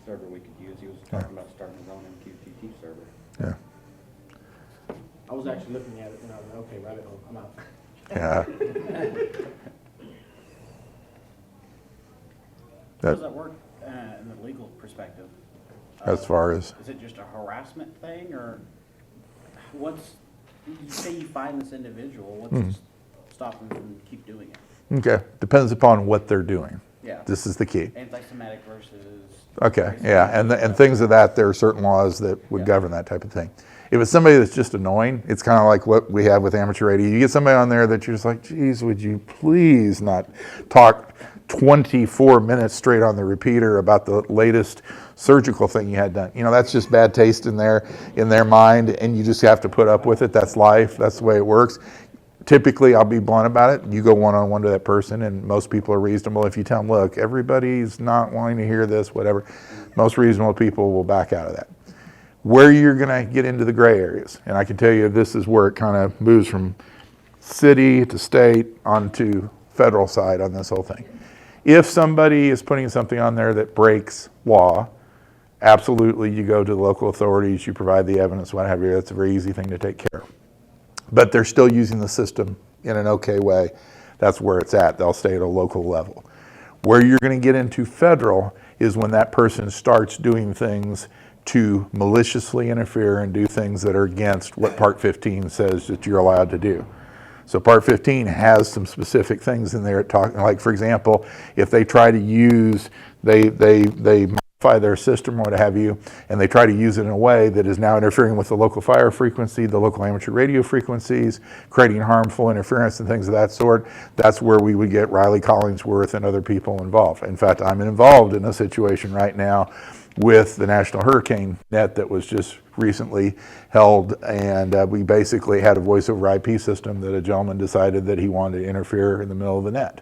server we could use. He was talking about starting his own MQTT server. Yeah. I was actually looking at it and I was like, okay, rabbit hole, I'm out. Yeah. How does that work in the legal perspective? As far as? Is it just a harassment thing, or you say you find this individual, what's stopping them from keep doing it? Okay, depends upon what they're doing. Yeah. This is the key. Anti-Semitic versus. Okay, yeah, and things of that, there are certain laws that would govern that type of thing. If it's somebody that's just annoying, it's kind of like what we have with amateur radio. You get somebody on there that you're just like, geez, would you please not talk 24 minutes straight on the repeater about the latest surgical thing you had done. You know, that's just bad taste in their mind, and you just have to put up with it. That's life. That's the way it works. Typically, I'll be blunt about it. You go one-on-one to that person, and most people are reasonable. If you tell them, look, everybody's not wanting to hear this, whatever, most reasonable people will back out of that. Where you're going to get into the gray areas, and I can tell you this is where it kind of moves from city to state onto federal side on this whole thing. If somebody is putting something on there that breaks law, absolutely you go to the local authorities, you provide the evidence, what have you. That's a very easy thing to take care of. But they're still using the system in an okay way. That's where it's at. They'll stay at a local level. Where you're going to get into federal is when that person starts doing things to maliciously interfere and do things that are against what Part 15 says that you're allowed to do. So Part 15 has some specific things in there talking, like for example, if they try to use, they modify their system or what have you, and they try to use it in a way that is now interfering with the local fire frequency, the local amateur radio frequencies, creating harmful interference and things of that sort, that's where we would get Riley Collingsworth and other people involved. In fact, I'm involved in a situation right now with the National Hurricane Net that was just recently held, and we basically had a voice over IP system that a gentleman decided that he wanted to interfere in the middle of the net.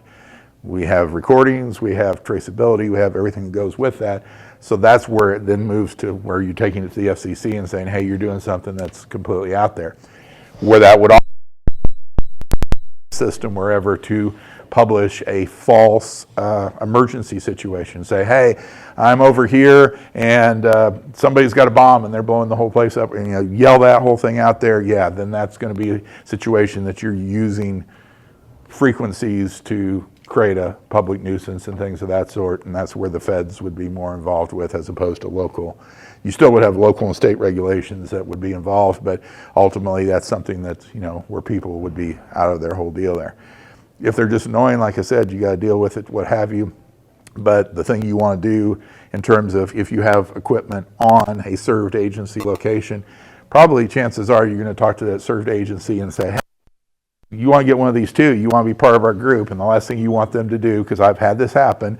We have recordings, we have traceability, we have everything that goes with that. So that's where it then moves to where you're taking it to the FCC and saying, hey, you're doing something that's completely out there. Where that would also system wherever to publish a false emergency situation. Say, hey, I'm over here and somebody's got a bomb and they're blowing the whole place up, and you know, yell that whole thing out there. Yeah, then that's going to be a situation that you're using frequencies to create a public nuisance and things of that sort, and that's where the feds would be more involved with as opposed to local. You still would have local and state regulations that would be involved, but ultimately that's something that's, you know, where people would be out of their whole deal there. If they're just annoying, like I said, you got to deal with it, what have you. But the thing you want to do in terms of if you have equipment on a served agency location, probably chances are you're going to talk to that served agency and say, hey, you want to get one of these too, you want to be part of our group, and the last thing you want them to do, because I've had this happen,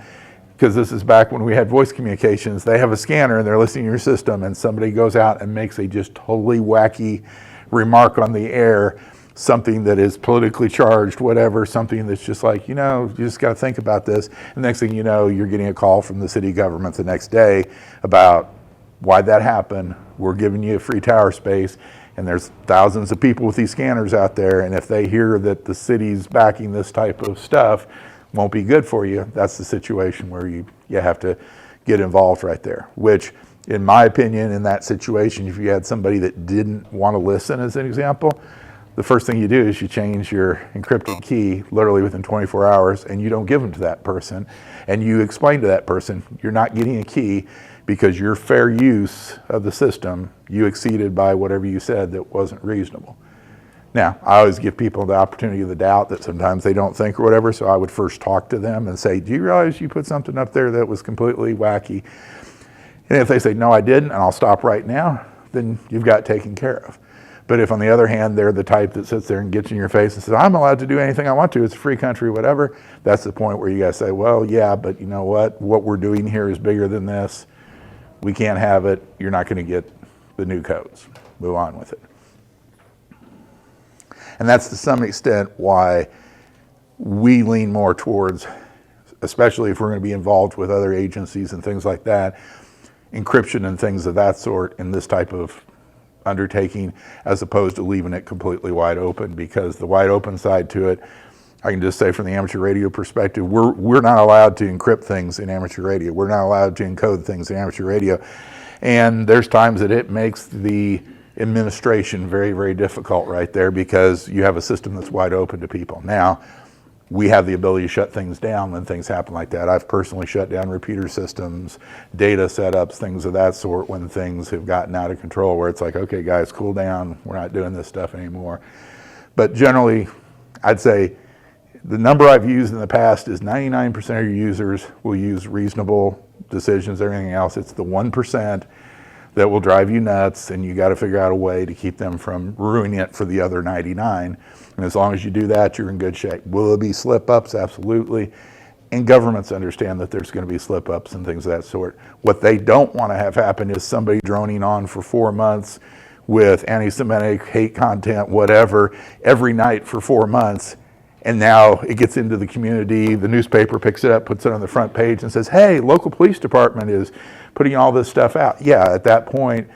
because this is back when we had voice communications, they have a scanner and they're listening to your system and somebody goes out and makes a just totally wacky remark on the air, something that is politically charged, whatever, something that's just like, you know, you just got to think about this. And next thing you know, you're getting a call from the city government the next day about why'd that happen, we're giving you free tower space. And there's thousands of people with these scanners out there, and if they hear that the city's backing this type of stuff, won't be good for you. That's the situation where you have to get involved right there. Which, in my opinion, in that situation, if you had somebody that didn't want to listen, as an example, the first thing you do is you change your encrypted key literally within 24 hours, and you don't give them to that person, and you explain to that person, you're not getting a key because your fair use of the system, you exceeded by whatever you said that wasn't reasonable. Now, I always give people the opportunity of the doubt that sometimes they don't think or whatever, so I would first talk to them and say, do you realize you put something up there that was completely wacky? And if they say, no, I didn't, and I'll stop right now, then you've got it taken care of. But if on the other hand, they're the type that sits there and gets in your face and says, I'm allowed to do anything I want to, it's a free country, whatever, that's the point where you guys say, well, yeah, but you know what we're doing here is bigger than this. We can't have it. You're not going to get the new codes. Move on with it. And that's to some extent why we lean more towards, especially if we're going to be involved with other agencies and things like that, encryption and things of that sort in this type of undertaking, as opposed to leaving it completely wide open, because the wide open side to it, I can just say from the amateur radio perspective, we're not allowed to encrypt things in amateur radio. We're not allowed to encode things in amateur radio. And there's times that it makes the administration very, very difficult right there, because you have a system that's wide open to people. Now, we have the ability to shut things down when things happen like that. I've personally shut down repeater systems, data setups, things of that sort when things have gotten out of control, where it's like, okay, guys, cool down. We're not doing this stuff anymore. But generally, I'd say the number I've used in the past is 99% of your users will use reasonable decisions, everything else. It's the 1% that will drive you nuts, and you got to figure out a way to keep them from ruining it for the other 99. And as long as you do that, you're in good shape. Will there be slip-ups? Absolutely. And governments understand that there's going to be slip-ups and things of that sort. What they don't want to have happen is somebody droning on for 4 months with anti-Semitic, hate content, whatever, every night for 4 months. And now it gets into the community, the newspaper picks it up, puts it on the front page and says, hey, local police department is putting all this stuff out. Yeah, at that point,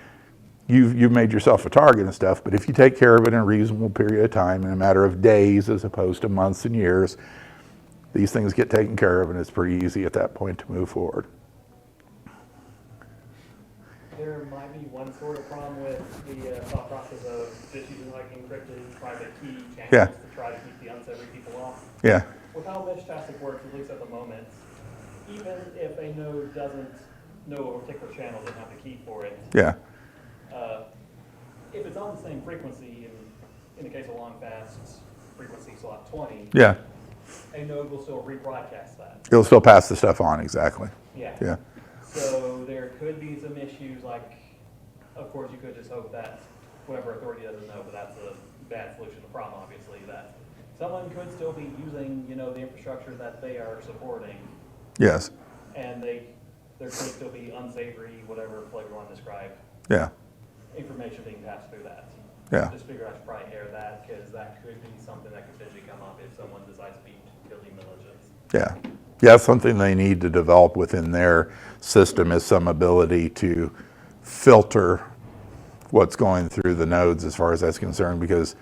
you've made yourself a target and stuff, but if you take care of it in a reasonable period of time, in a matter of days as opposed to months and years, these things get taken care of, and it's pretty easy at that point to move forward. There might be one sort of problem with the thought process of just using like encrypted private key channels Yeah. to try to keep the unsavory people off. Yeah, With how Meshtastic works, at least at the moment, even if a node doesn't know a particular channel, doesn't have the key for it, yeah, if it's on the same frequency, in the case of long fast frequency slot 20, yeah. a node will still rebroadcast that. It'll still pass the stuff on, exactly. Yeah. Yeah, So there could be some issues, like, of course, you could just hope that whatever authority doesn't know, but that's a bad solution to the problem, obviously, that someone could still be using, the infrastructure that they are supporting, yes, and there could still be unsavory, whatever flavor you want to describe, yeah, information being passed through that. yeah. Just figure out to probably air that, because that could be something that could potentially come up if someone decides to be guilty malicious. Yeah, yeah, something they need to develop within their system is some ability to filter what's going through the nodes as far as that's concerned, because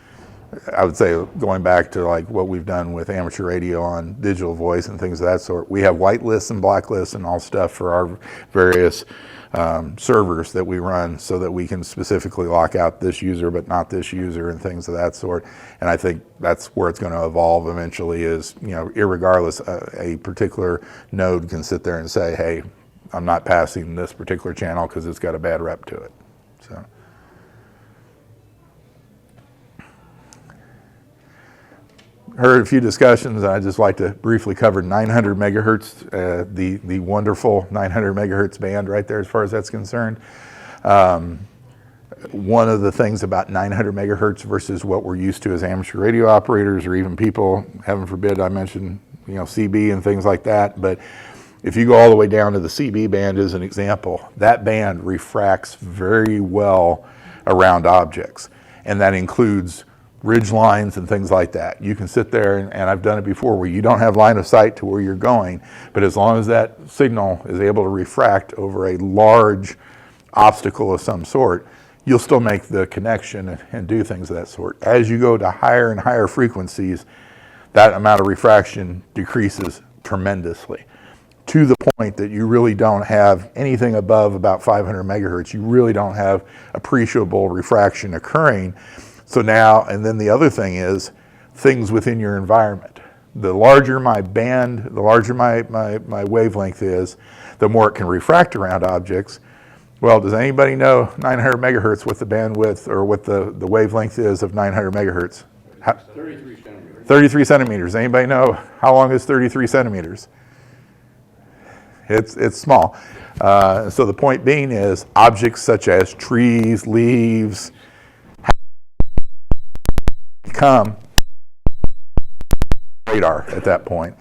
I would say, going back to like what we've done with amateur radio on digital voice and things of that sort, we have white lists and black lists and all stuff for our various servers that we run, so that we can specifically lock out this user but not this user and things of that sort. And I think that's where it's going to evolve eventually, is, irregardless, a particular node can sit there and say, hey, I'm not passing this particular channel because it's got a bad rep to it. So. Heard a few discussions. I'd just like to briefly cover 900 megahertz, the wonderful 900 megahertz band right there as far as that's concerned. One of the things about 900 megahertz versus what we're used to as amateur radio operators, or even people, heaven forbid I mentioned, CB and things like that, but if you go all the way down to the CB band as an example, that band refracts very well around objects, and that includes ridge lines and things like that. You can sit there, and I've done it before, where you don't have line of sight to where you're going, but as long as that signal is able to refract over a large obstacle of some sort, you'll still make the connection and do things of that sort. As you go to higher and higher frequencies, that amount of refraction decreases tremendously, to the point that you really don't have anything above about 500 megahertz. You really don't have appreciable refraction occurring. So now, and then the other thing is things within your environment. The larger my band, the larger my wavelength is, the more it can refract around objects. Well, does anybody know 900 megahertz, what the bandwidth or what the wavelength is of 900 megahertz? 33 centimeters. 33 centimeters. Anybody know how long is 33 centimeters? It's small. So the point being is objects such as trees, leaves, become radar at that point,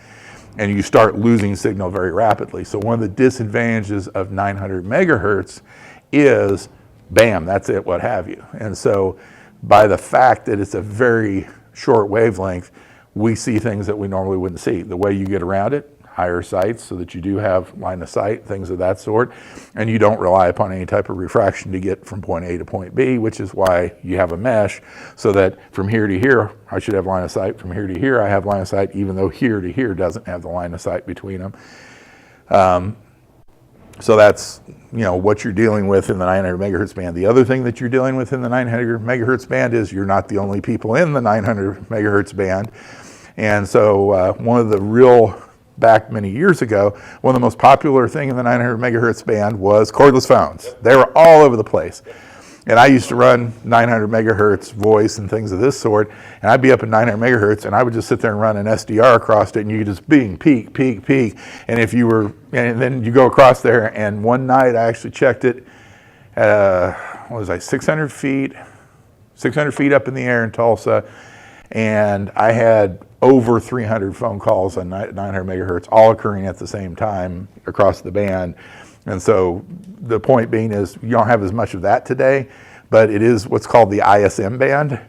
and you start losing signal very rapidly. So one of the disadvantages of 900 megahertz is, bam, that's it, what have you. And so by the fact that it's a very short wavelength, we see things that we normally wouldn't see. The way you get around it, higher sights so that you do have line of sight, things of that sort, and you don't rely upon any type of refraction to get from point A to point B, which is why you have a mesh, so that from here to here, I should have line of sight. From here to here, I have line of sight, even though here to here doesn't have the line of sight between them. So that's, what you're dealing with in the 900 megahertz band. The other thing that you're dealing with in the 900 megahertz band is you're not the only people in the 900 megahertz band. And so one of the real, back many years ago, one of the most popular thing in the 900 megahertz band was cordless phones. They were all over the place. And I used to run 900 megahertz voice and things of this sort, and I'd be up at 900 megahertz, and I would just sit there and run an SDR across it, and you could just bing, peak, peak, peak. And and then you go across there, and one night I actually checked it, 600 feet up in the air in Tulsa, and I had over 300 phone calls on 900 megahertz, all occurring at the same time across the band. And so the point being is you don't have as much of that today, but it is what's called the ISM band,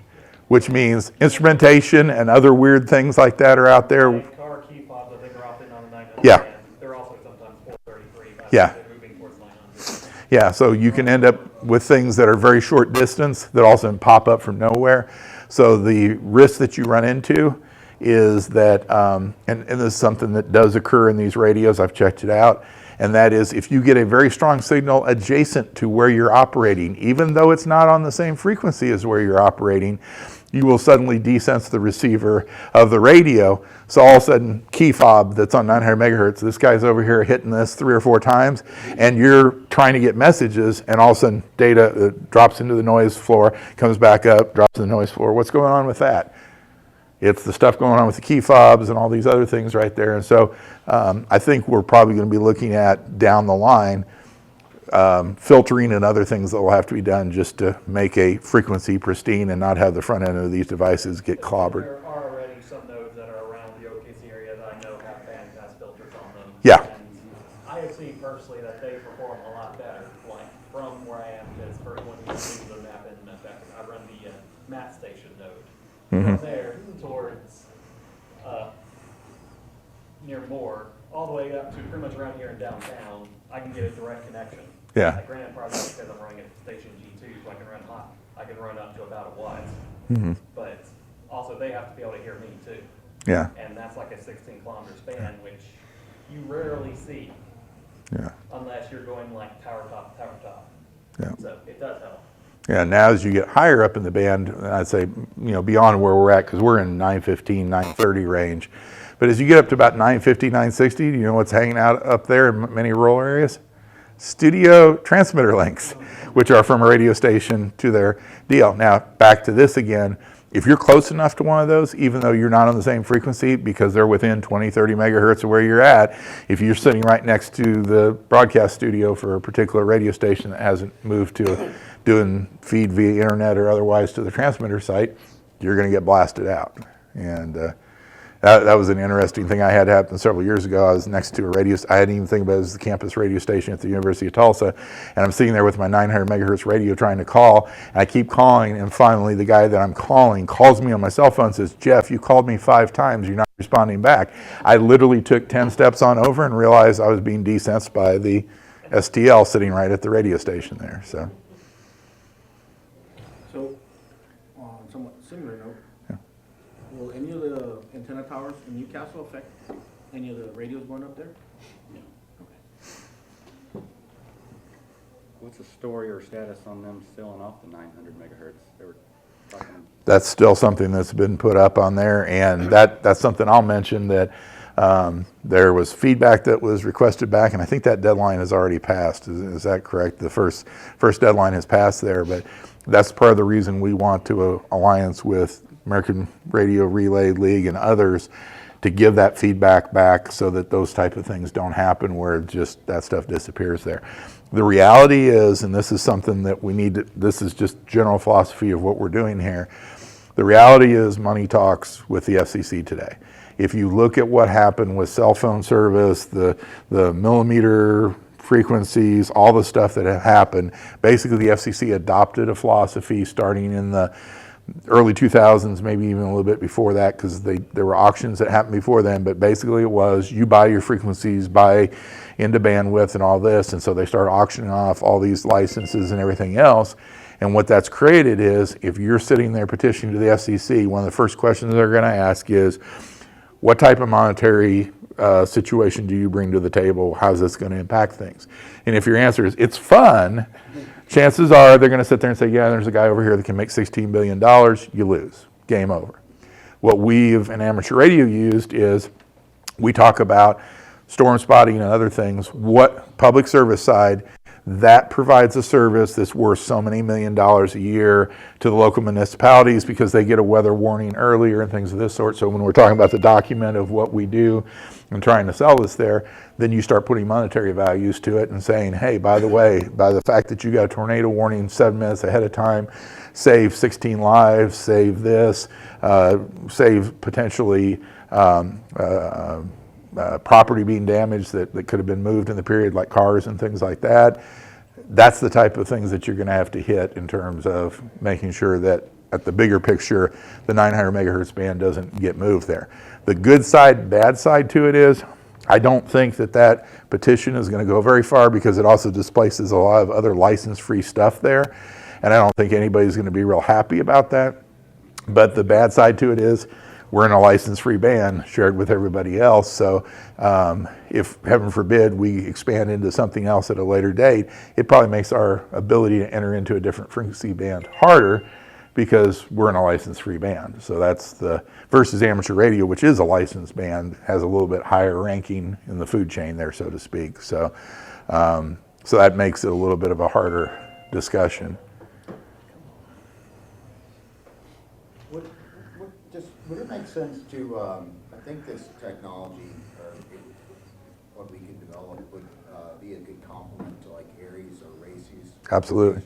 which means instrumentation and other weird things like that are out there. Like car key fobs that they drop in on the 900. Yeah. They're also sometimes 433. Yeah. They're moving towards 900. Yeah, so you can end up with things that are very short distance that also pop up from nowhere. So the risk that you run into is that, and this is something that does occur in these radios, I've checked it out, and that is if you get a very strong signal adjacent to where you're operating, even though it's not on the same frequency as where you're operating, you will suddenly desense the receiver of the radio. So all of a sudden, key fob that's on 900 megahertz, this guy's over here hitting this 3 or 4 times, and you're trying to get messages, and all of a sudden data drops into the noise floor, comes back up, drops in the noise floor. What's going on with that? It's the stuff going on with the key fobs and all these other things right there. And so I think we're probably going to be looking at down the line filtering and other things that will have to be done just to make a frequency pristine and not have the front end of these devices get clobbered. There are already some nodes that are around the OKC area that I know have bandpass filters on them. Yeah. And I have seen personally that they perform a lot better. Like from where I am, because first one you see the map in effect. I run the map station node. From there towards near Moore, all the way up to pretty much around here in downtown, I can get a direct connection. Yeah. Like, granted, probably because I'm running at station G2, so I can run hot. I can run up to about a watt. But also they have to be able to hear me too. Yeah. And that's like a 16 kilometer span, which you rarely see. Yeah. Unless you're going like tower top, tower top. Yeah. So it does help. Yeah, now as you get higher up in the band, I'd say, beyond where we're at, because we're in 915, 930 range. But as you get up to about 950, 960, do you know what's hanging out up there in many rural areas? Studio transmitter links, which are from a radio station to their deal. Now, back to this again, if you're close enough to one of those, even though you're not on the same frequency, because they're within 20, 30 megahertz of where you're at, if you're sitting right next to the broadcast studio for a particular radio station that hasn't moved to doing feed via internet or otherwise to the transmitter site, you're going to get blasted out. And that was an interesting thing I had happen several years ago. I was next to a radio, I hadn't even think about it as the campus radio station at the University of Tulsa, and I'm sitting there with my 900 megahertz radio trying to call, and I keep calling, and finally the guy that I'm calling calls me on my cell phone and says, "Jeff, you called me 5 times, you're not responding back." I literally took 10 steps on over and realized I was being desensed by the STL sitting right at the radio station there. So On somewhat similar note, will any of the antenna towers in Newcastle affect any of the radios going up there? What's the story or status on them selling off the 900 megahertz? They were talking. that's still something that's been put up on there, and that's something I'll mention, that there was feedback that was requested back, and I think that deadline has already passed. Is that correct? The first deadline has passed there, but that's part of the reason we want to alliance with American Radio Relay League and others to give that feedback back so that those type of things don't happen where just that stuff disappears there. The reality is, and this is something that we need to, this is just general philosophy of what we're doing here, The reality is money talks with the FCC today. If you look at what happened with cell phone service, the millimeter frequencies, all the stuff that had happened, basically the FCC adopted a philosophy starting in the early 2000s, maybe even a little bit before that, because there were auctions that happened before then, but basically it was you buy your frequencies, buy into bandwidth and all this, and so they started auctioning off all these licenses and everything else. And what that's created is, if you're sitting there petitioning to the FCC, one of the first questions they're going to ask is, what type of monetary situation do you bring to the table? How's this going to impact things? And if your answer is, it's fun, chances are they're going to sit there and say, yeah, there's a guy over here that can make $16 billion. You lose. Game over. What we've in amateur radio used is, we talk about storm spotting and other things. What public service side, that provides a service that's worth so many $1 million a year to the local municipalities because they get a weather warning earlier and things of this sort. So when we're talking about the document of what we do and trying to sell this there, then you start putting monetary values to it and saying, hey, by the way, by the fact that you got a tornado warning 7 minutes ahead of time, save 16 lives, save this, save potentially property being damaged that could have been moved in the period, like cars and things like that. That's the type of things that you're going to have to hit in terms of making sure that at the bigger picture, the 900 megahertz band doesn't get moved there. The good side, bad side to it is, I don't think that petition is going to go very far because it also displaces a lot of other license-free stuff there. And I don't think anybody's going to be real happy about that. But the bad side to it is, we're in a license-free band shared with everybody else. So if, heaven forbid, we expand into something else at a later date, it probably makes our ability to enter into a different frequency band harder because we're in a license-free band. So that's the, versus amateur radio, which is a licensed band, has a little bit higher ranking in the food chain there, so to speak. So, so that makes it a little bit of a harder discussion. Would it make sense to, I think this technology, or what we could develop would be a good complement to like Aries or RACES. Absolutely.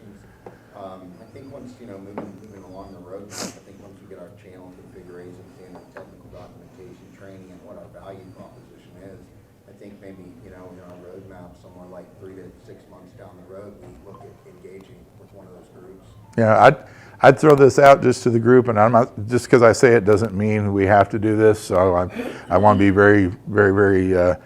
I think once, moving along the road, I think once we get our channel configuration and technical documentation training and what our value proposition is, I think maybe, in our roadmap, somewhere like 3 to 6 months down the road, we look at engaging with one of those groups. Yeah, I'd throw this out just to the group, and I'm not, just because I say it doesn't mean we have to do this. So I want to be very, very, very,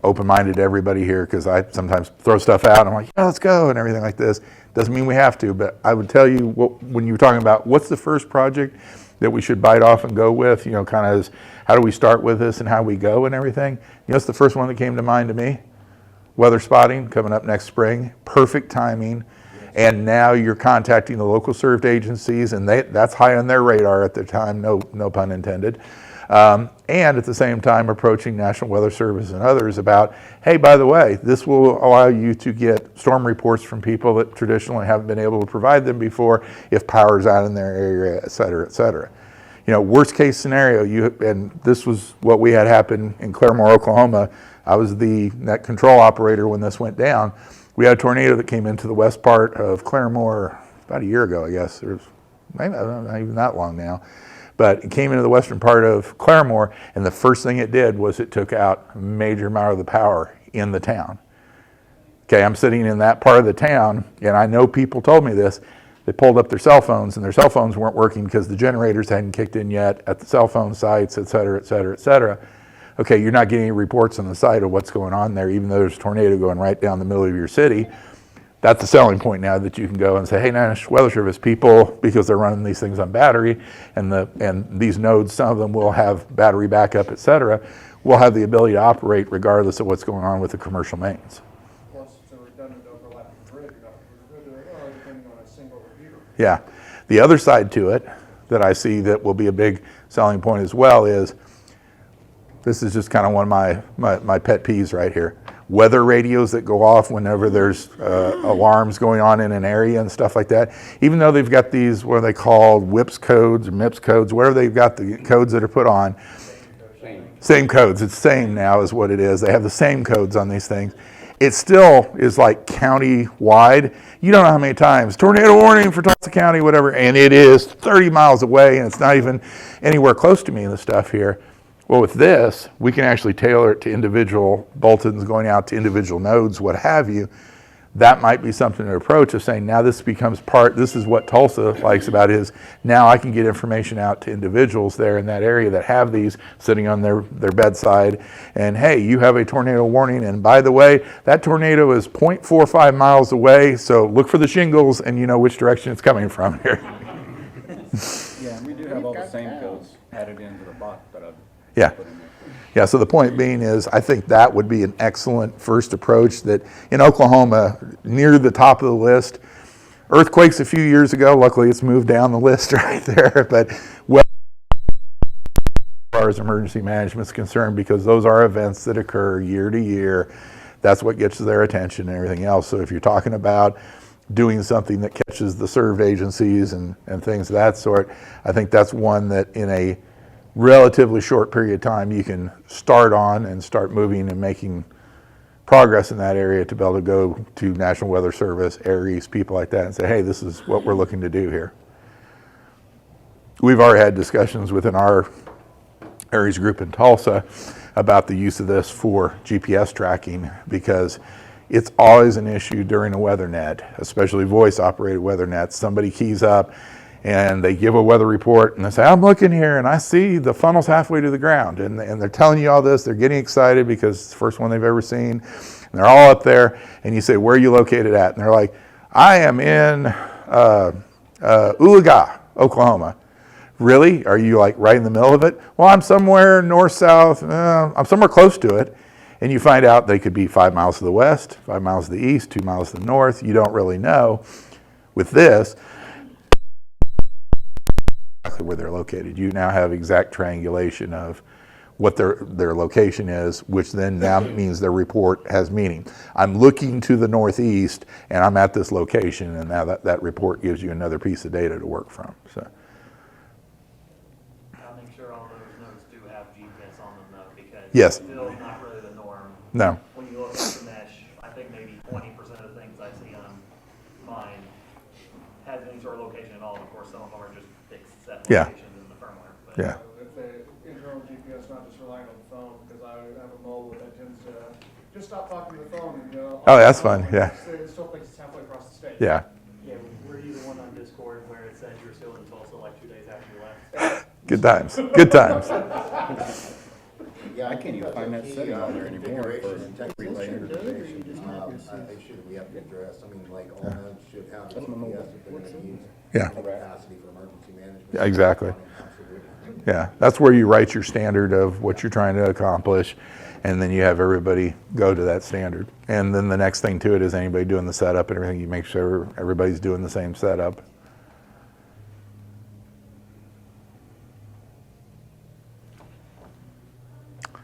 open-minded to everybody here, because I sometimes throw stuff out and I'm like, yeah, let's go and everything like this. Doesn't mean we have to, but I would tell you when you were talking about what's the first project that we should bite off and go with, kind of how do we start with this and how we go and everything. It's the first one that came to mind to me. Weather spotting coming up next spring, perfect timing. And now you're contacting the local served agencies, and that's high on their radar at the time, no pun intended. And at the same time approaching National Weather Service and others about, hey, by the way, this will allow you to get storm reports from people that traditionally haven't been able to provide them before if power's out in their area, et cetera, et cetera. Worst case scenario, and this was what we had happen in Claremore, Oklahoma. I was the net control operator when this went down. We had a tornado that came into the west part of Claremore about a year ago, I guess. It was maybe not even that long now. But it came into the western part of Claremore, and the first thing it did was it took out a major amount of the power in the town. Okay, I'm sitting in that part of the town, and I know people told me this. They pulled up their cell phones, and their cell phones weren't working because the generators hadn't kicked in yet at the cell phone sites, et cetera, et cetera, et cetera. Okay, you're not getting any reports on the site of what's going on there, even though there's a tornado going right down the middle of your city. That's a selling point now that you can go and say, hey, National Weather Service people, because they're running these things on battery, and these nodes, some of them will have battery backup, et cetera, will have the ability to operate regardless of what's going on with the commercial mains. Plus, it's a redundant overlapping grid, depending on a single repeater. Yeah. The other side to it that I see that will be a big selling point as well is, this is just kind of one of my pet peeves right here. Weather radios that go off whenever there's alarms going on in an area and stuff like that. Even though they've got these, what are they called, WIPS codes or MIPS codes, whatever they've got the codes that are put on. Same codes. It's same now is what it is. They have the same codes on these things. it still is like county-wide. You don't know how many times, tornado warning for Tulsa County, whatever, and it is 30 miles away, and it's not even anywhere close to me in the stuff here. Well, with this, we can actually tailor it to individual bulletins going out to individual nodes, what have you. That might be something to approach of saying, now this becomes this is what Tulsa likes about it, is now I can get information out to individuals there in that area that have these sitting on their bedside. And hey, you have a tornado warning. And by the way, that tornado is 0.45 miles away. So look for the shingles and you know which direction it's coming from here. Yeah, we do have all the same codes added into the bot that I've Yeah. put in there. Yeah, so the point being is, I think that would be an excellent first approach. That in Oklahoma, near the top of the list, earthquakes a few years ago, luckily it's moved down the list right there, but well, as far as emergency management is concerned, because those are events that occur year to year, that's what gets their attention and everything else. So if you're talking about doing something that catches the served agencies and things of that sort, I think that's one that in a relatively short period of time you can start on and start moving and making progress in that area to be able to go to National Weather Service, ARES, people like that, and say, hey, this is what we're looking to do here. We've already had discussions within our ARES group in Tulsa about the use of this for GPS tracking, because it's always an issue during a weather net, especially voice operated weather nets. Somebody keys up and they give a weather report and they say, I'm looking here and I see the funnel's halfway to the ground. And they're telling you all this, they're getting excited because it's the first one they've ever seen. And they're all up there and you say, where are you located at? And they're like, I am in Oologah, Oklahoma. Really? Are you like right in the middle of it? Well, I'm somewhere north, south, I'm somewhere close to it. And you find out they could be 5 miles to the west, 5 miles to the east, 2 miles to the north. You don't really know. With this, where they're located. You now have exact triangulation of what their location is, which then now means their report has meaning. I'm looking to the northeast and I'm at this location, and now that report gives you another piece of data to work from. So I'll make sure all those nodes do have GPS on them though, because yes. it's still not really the norm. No. When you look at the mesh, I think maybe 20% of the things I see on mine has any sort of location at all. Of course, some of them are just fixed set locations in the firmware. But Yeah. If the internal GPS, not just relying on the phone, because I have a mobile that tends to just stop talking to the phone and go. Oh, that's fun. Yeah. It still thinks it's halfway across the state. Yeah. yeah, we're using one on Discord where it says you're still in Tulsa like 2 days after you left. Good times. Good times. Yeah, I can't even find that setting on there anymore for relay information. We have to address, I mean, like all nodes should have That's my mobile. GPS if they're gonna use Yeah. capacity for emergency management. Yeah, exactly. Absolutely. Yeah, that's where you write your standard of what you're trying to accomplish, and then you have everybody go to that standard. And then the next thing to it is anybody doing the setup and everything, you make sure everybody's doing the same setup.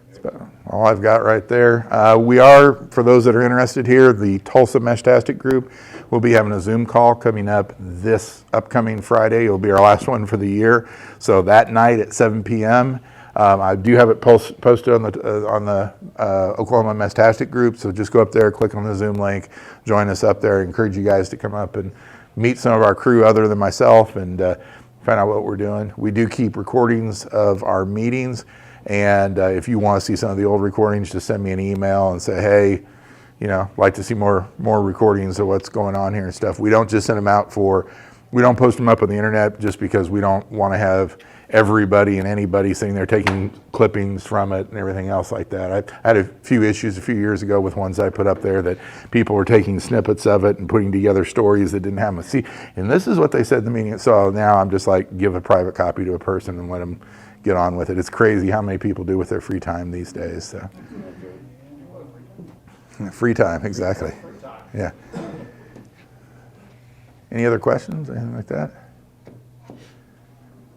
That's about all I've got right there. We are, for those that are interested here, the Tulsa Meshtastic group will be having a Zoom call coming up this upcoming Friday. It'll be our last one for the year. So that night at 7 p.m. I do have it posted on the Oklahoma Meshtastic group. So just go up there, click on the Zoom link, join us up there. I encourage you guys to come up and meet some of our crew other than myself and find out what we're doing. We do keep recordings of our meetings. And if you want to see some of the old recordings, just send me an email and say, hey, you know, like to see more recordings of what's going on here and stuff. We don't just send them out we don't post them up on the internet just because we don't want to have everybody and anybody sitting there taking clippings from it and everything else like that. I had a few issues a few years ago with ones I put up there that people were taking snippets of it and putting together stories that didn't have them. See, and this is what they said in the meeting. So now I'm just like, give a private copy to a person and let them get on with it. It's crazy how many people do with their free time these days. So. Free time, exactly. Yeah. Any other questions, anything like that?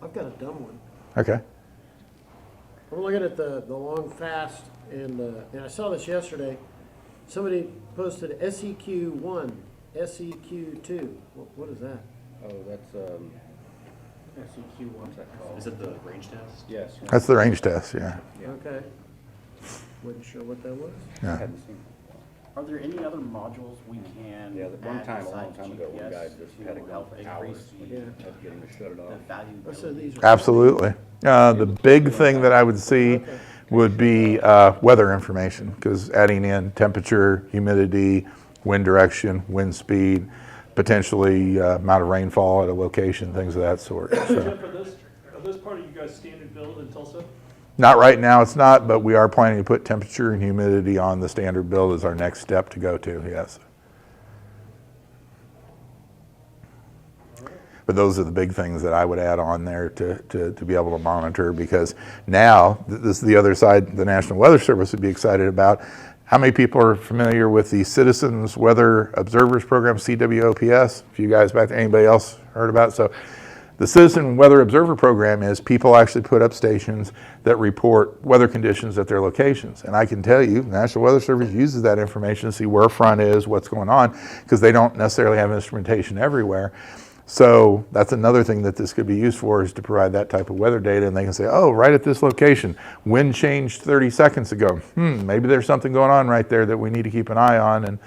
I've got a dumb one. Okay. I'm looking at the long fast, and I saw this yesterday. Somebody posted SEQ1, SEQ2. What is that? Oh, that's, SEQ, what's that called? Is it the range test? Yes. That's the range test, yeah. Okay. Wasn't sure what that was. I Yeah. hadn't seen Are there any other modules we can Yeah, that one add time, a long besides time ago, one GPS guy just had it to going help for hours. increase We the, had to get him to shut it the off. So these valuability? are- Absolutely. The big thing that I would see would be weather information, because adding in temperature, humidity, wind direction, wind speed, potentially amount of rainfall at a location, things of that sort. So, Jeff, are those part of you guys' standard build in Tulsa? not right now, it's not, but we are planning to put temperature and humidity on the standard build as our next step to go to, yes. But those are the big things that I would add on there to be able to monitor, because now, this is the other side the National Weather Service would be excited about. How many people are familiar with the Citizens Weather Observers Program, CWOPS? If you guys back there, anybody else heard about it? So the Citizen Weather Observer Program is people actually put up stations that report weather conditions at their locations. And I can tell you, the National Weather Service uses that information to see where a front is, what's going on, because they don't necessarily have instrumentation everywhere. So that's another thing that this could be used for, is to provide that type of weather data, and they can say, oh, right at this location, wind changed 30 seconds ago. Maybe there's something going on right there that we need to keep an eye on,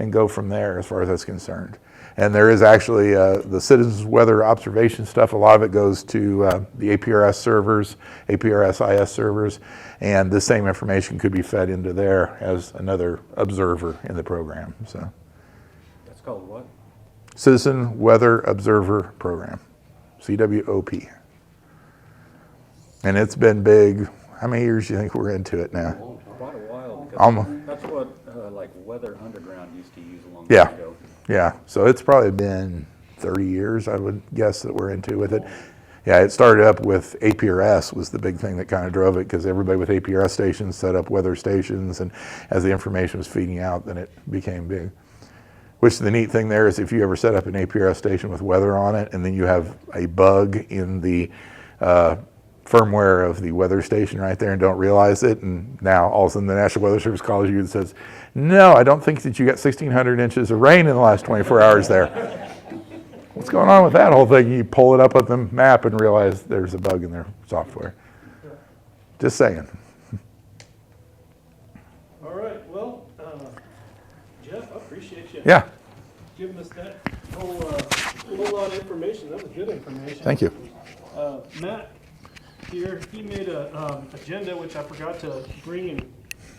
and go from there as far as that's concerned. And there is actually the Citizens Weather Observation stuff. A lot of it goes to the APRS servers, APRS-IS servers, and the same information could be fed into there as another observer in the program. So, That's called what? Citizen Weather Observer Program, CWOP. And it's been big. How many years do you think we're into it now? Quite a while, because Almost. that's what, like Weather Underground used to use a long Yeah. time ago. Yeah, so it's probably been 30 years, I would guess, that we're into with it. Yeah, it started up with APRS was the big thing that kind of drove it, because everybody with APRS stations set up weather stations, and as the information was feeding out, then it became big. Which the neat thing there is, if you ever set up an APRS station with weather on it, and then you have a bug in the firmware of the weather station right there and don't realize it, and now all of a sudden the National Weather Service calls you and says, no, I don't think that you got 1,600 inches of rain in the last 24 hours there. What's going on with that whole thing? You pull it up on the map and realize there's a bug in their software. Just saying. All right, well, Jeff, I appreciate you. Yeah, Giving us that whole lot of information. That was good information. thank you. Matt here, he made a agenda, which I forgot to bring and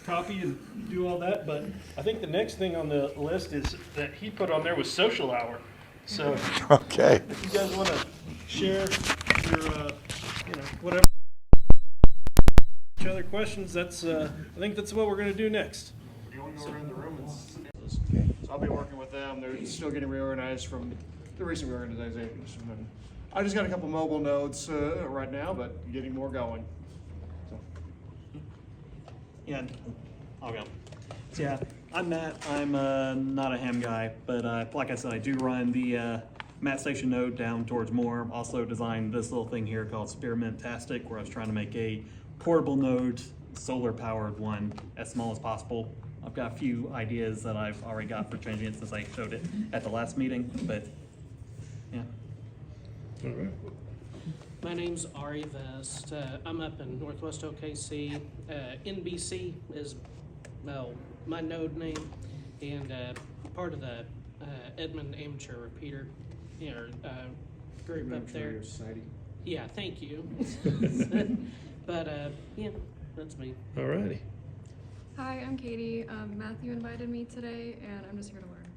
copy and do all that, but I think the next thing on the list is that he put on there was social hour. So Okay. if you guys want to share your, whatever, each other questions, that's, I think that's what we're going to do next. You want to go around the room? So I'll be working with them. They're still getting reorganized from the recent reorganizations. And I just got a couple mobile nodes right now, but getting more going. So. Yeah, I'll go. So yeah, I'm Matt. I'm not a ham guy, but like I said, I do run the Matt Station node down towards Moore. Also designed this little thing here called Meshtastic, where I was trying to make a portable node, solar powered one, as small as possible. I've got a few ideas that I've already got for changing it since I showed it at the last meeting, but yeah. All right. My name's Ari Vest. I'm up in Northwest OKC. NBC is, well, my node name, and part of the Edmond Amateur Repeater group up there. Society. Yeah, thank you. But yeah, that's me. All righty. Hi, I'm Katie. Matthew invited me today, and I'm just here to learn.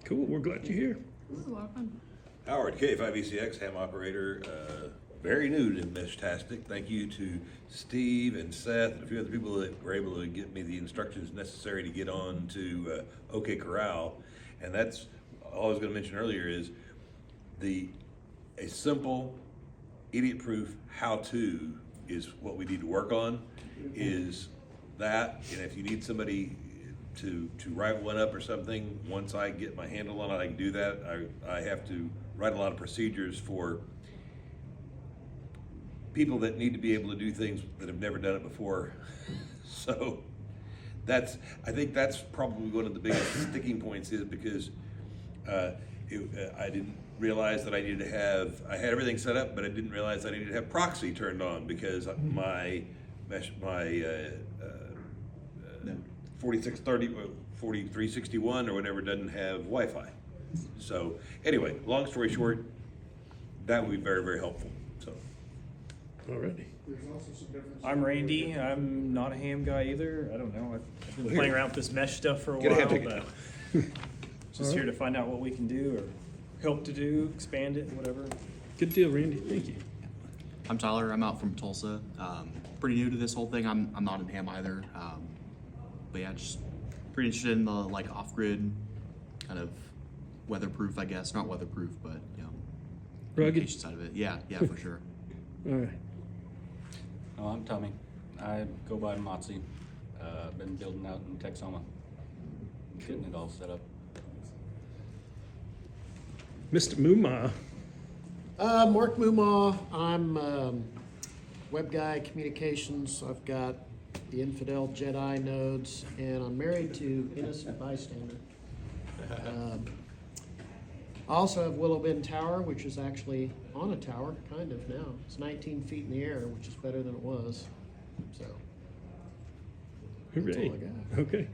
Cool. We're glad you're here. This is a lot of fun. Howard, K5ECX, ham operator, very new to Meshtastic. Thank you to Steve and Seth and a few other people that were able to get me the instructions necessary to get on to OK Corral. And that's all I was going to mention earlier is a simple, idiot-proof how-to is what we need to work on, is that, and if you need somebody to write one up or something, once I get my handle on it, I can do that. I have to write a lot of procedures for people that need to be able to do things that have never done it before. So I think that's probably one of the biggest sticking points, is because I didn't realize that I had everything set up, but I didn't realize I needed to have proxy turned on, because my 4630, 4361 or whatever doesn't have Wi-Fi. So anyway, long story short, that would be very, very helpful, so. Alrighty. I'm Randy. I'm not a ham guy either. I don't know. I've been playing around with this mesh stuff for a Get a ham while, ticket. but just here to find out what we can do or help to do, expand it, whatever. Good deal, Randy. Thank you. I'm Tyler. I'm out from Tulsa. Pretty new to this whole thing. I'm not in ham either. But yeah, just pretty interested in the like off-grid kind of weatherproof, I guess. Not weatherproof, but you know, communication side of it. Yeah, for sure. All right. Oh, I'm Tommy. I go by Motzi. Been building out in Texoma, getting it all set up. Mr. Muma. Mark Mumaw. I'm web guy, communications. I've got the Infidel Jedi nodes, and I'm married to Innocent Bystander. I also have Willow Bend Tower, which is actually on a tower, kind of now. It's 19 feet in the air, which is better than it was. So, that's all I got. Okay.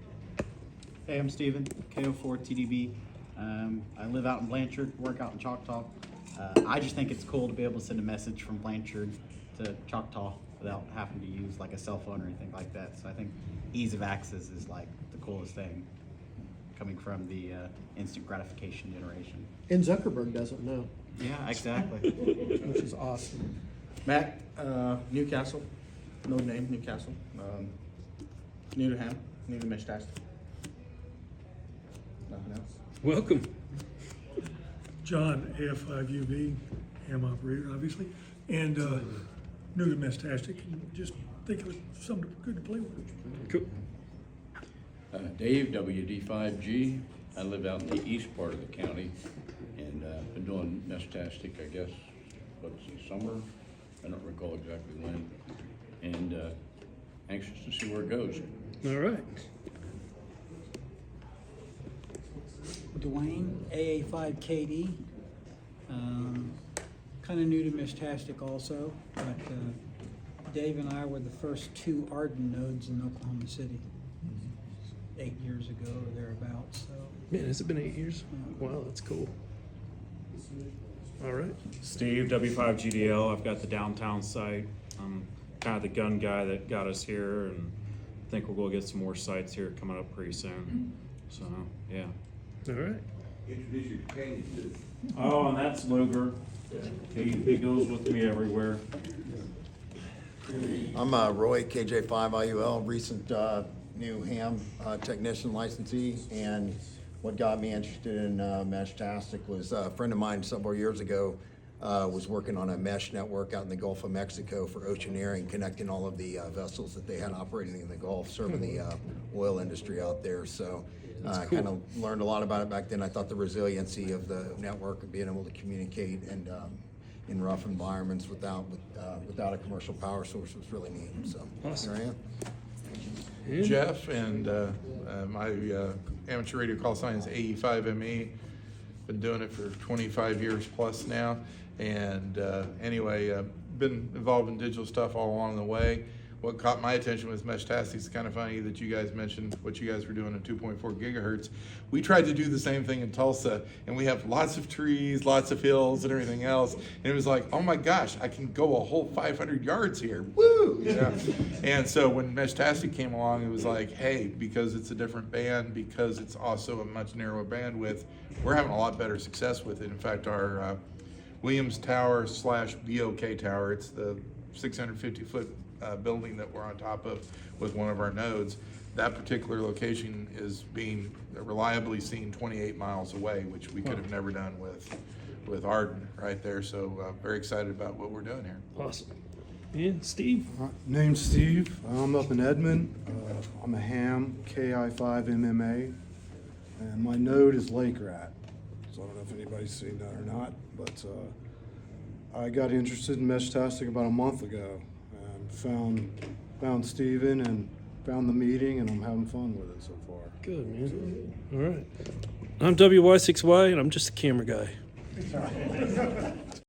Hey, I'm Steven, KO4TDB. I live out in Blanchard, work out in Choctaw. I just think it's cool to be able to send a message from Blanchard to Choctaw without having to use like a cell phone or anything like that. So I think ease of access is like the coolest thing coming from the instant gratification generation. And Zuckerberg doesn't know. Yeah, exactly. Which is awesome. Matt, Newcastle, no name, Newcastle. New to ham, new to Meshtastic. Nothing else. Welcome. John, AF5UV, ham operator, obviously, and new to Meshtastic, and just think it was something good to play with. Cool. Dave, WD5G. I live out in the east part of the county and been doing Meshtastic, I guess, what's it, summer? I don't recall exactly when. And anxious to see where it goes. All right. Dwayne, AA5KD. Kind of new to Meshtastic also, but Dave and I were the first 2 Arden nodes in Oklahoma City 8 years ago or thereabouts. So. Man, has it been 8 years? Wow, that's cool. All right. Steve, W5GDL. I've got the downtown site. I'm kind of the gun guy that got us here, and I think we'll go get some more sites here coming up pretty soon. So, yeah. All right. Introduce your companion to. Oh, and that's Luger. He goes with me everywhere. I'm Roy, KJ5IUL, recent new ham technician licensee, and what got me interested in Meshtastic was a friend of mine several years ago was working on a mesh network out in the Gulf of Mexico for oceaneering, connecting all of the vessels that they had operating in the Gulf, serving the oil industry out there. So I kind of learned a lot about it back then. I thought the resiliency of the network of being able to communicate and in rough environments without a commercial power source was really neat. So awesome. Here I am. Jeff, and my amateur radio call sign is AE5ME. Been doing it for 25 years plus now. And anyway, been involved in digital stuff all along the way. What caught my attention was Meshtastic. It's kind of funny that you guys mentioned what you guys were doing at 2.4 gigahertz. We tried to do the same thing in Tulsa, and we have lots of trees, lots of hills, and everything else. And it was like, oh my gosh, I can go a whole 500 yards here. Woo! You know? And so when Meshtastic came along, it was like, hey, because it's a different band, because it's also a much narrower bandwidth, we're having a lot better success with it. In fact, our Williams Tower / BOK Tower, it's the 650-foot building that we're on top of with one of our nodes. That particular location is being reliably seen 28 miles away, which we could have never done with Arden right there. So very excited about what we're doing here. Awesome. And Steve? Name's Steve. I'm up in Edmond. I'm a ham, KI5MMA, and my node is Lake Rat. So I don't know if anybody's seen that or not, but I got interested in Meshtastic about a month ago. Found Steven and found the meeting, and I'm having fun with it so far. Good, man. All right. I'm WY6Y, and I'm just a camera guy.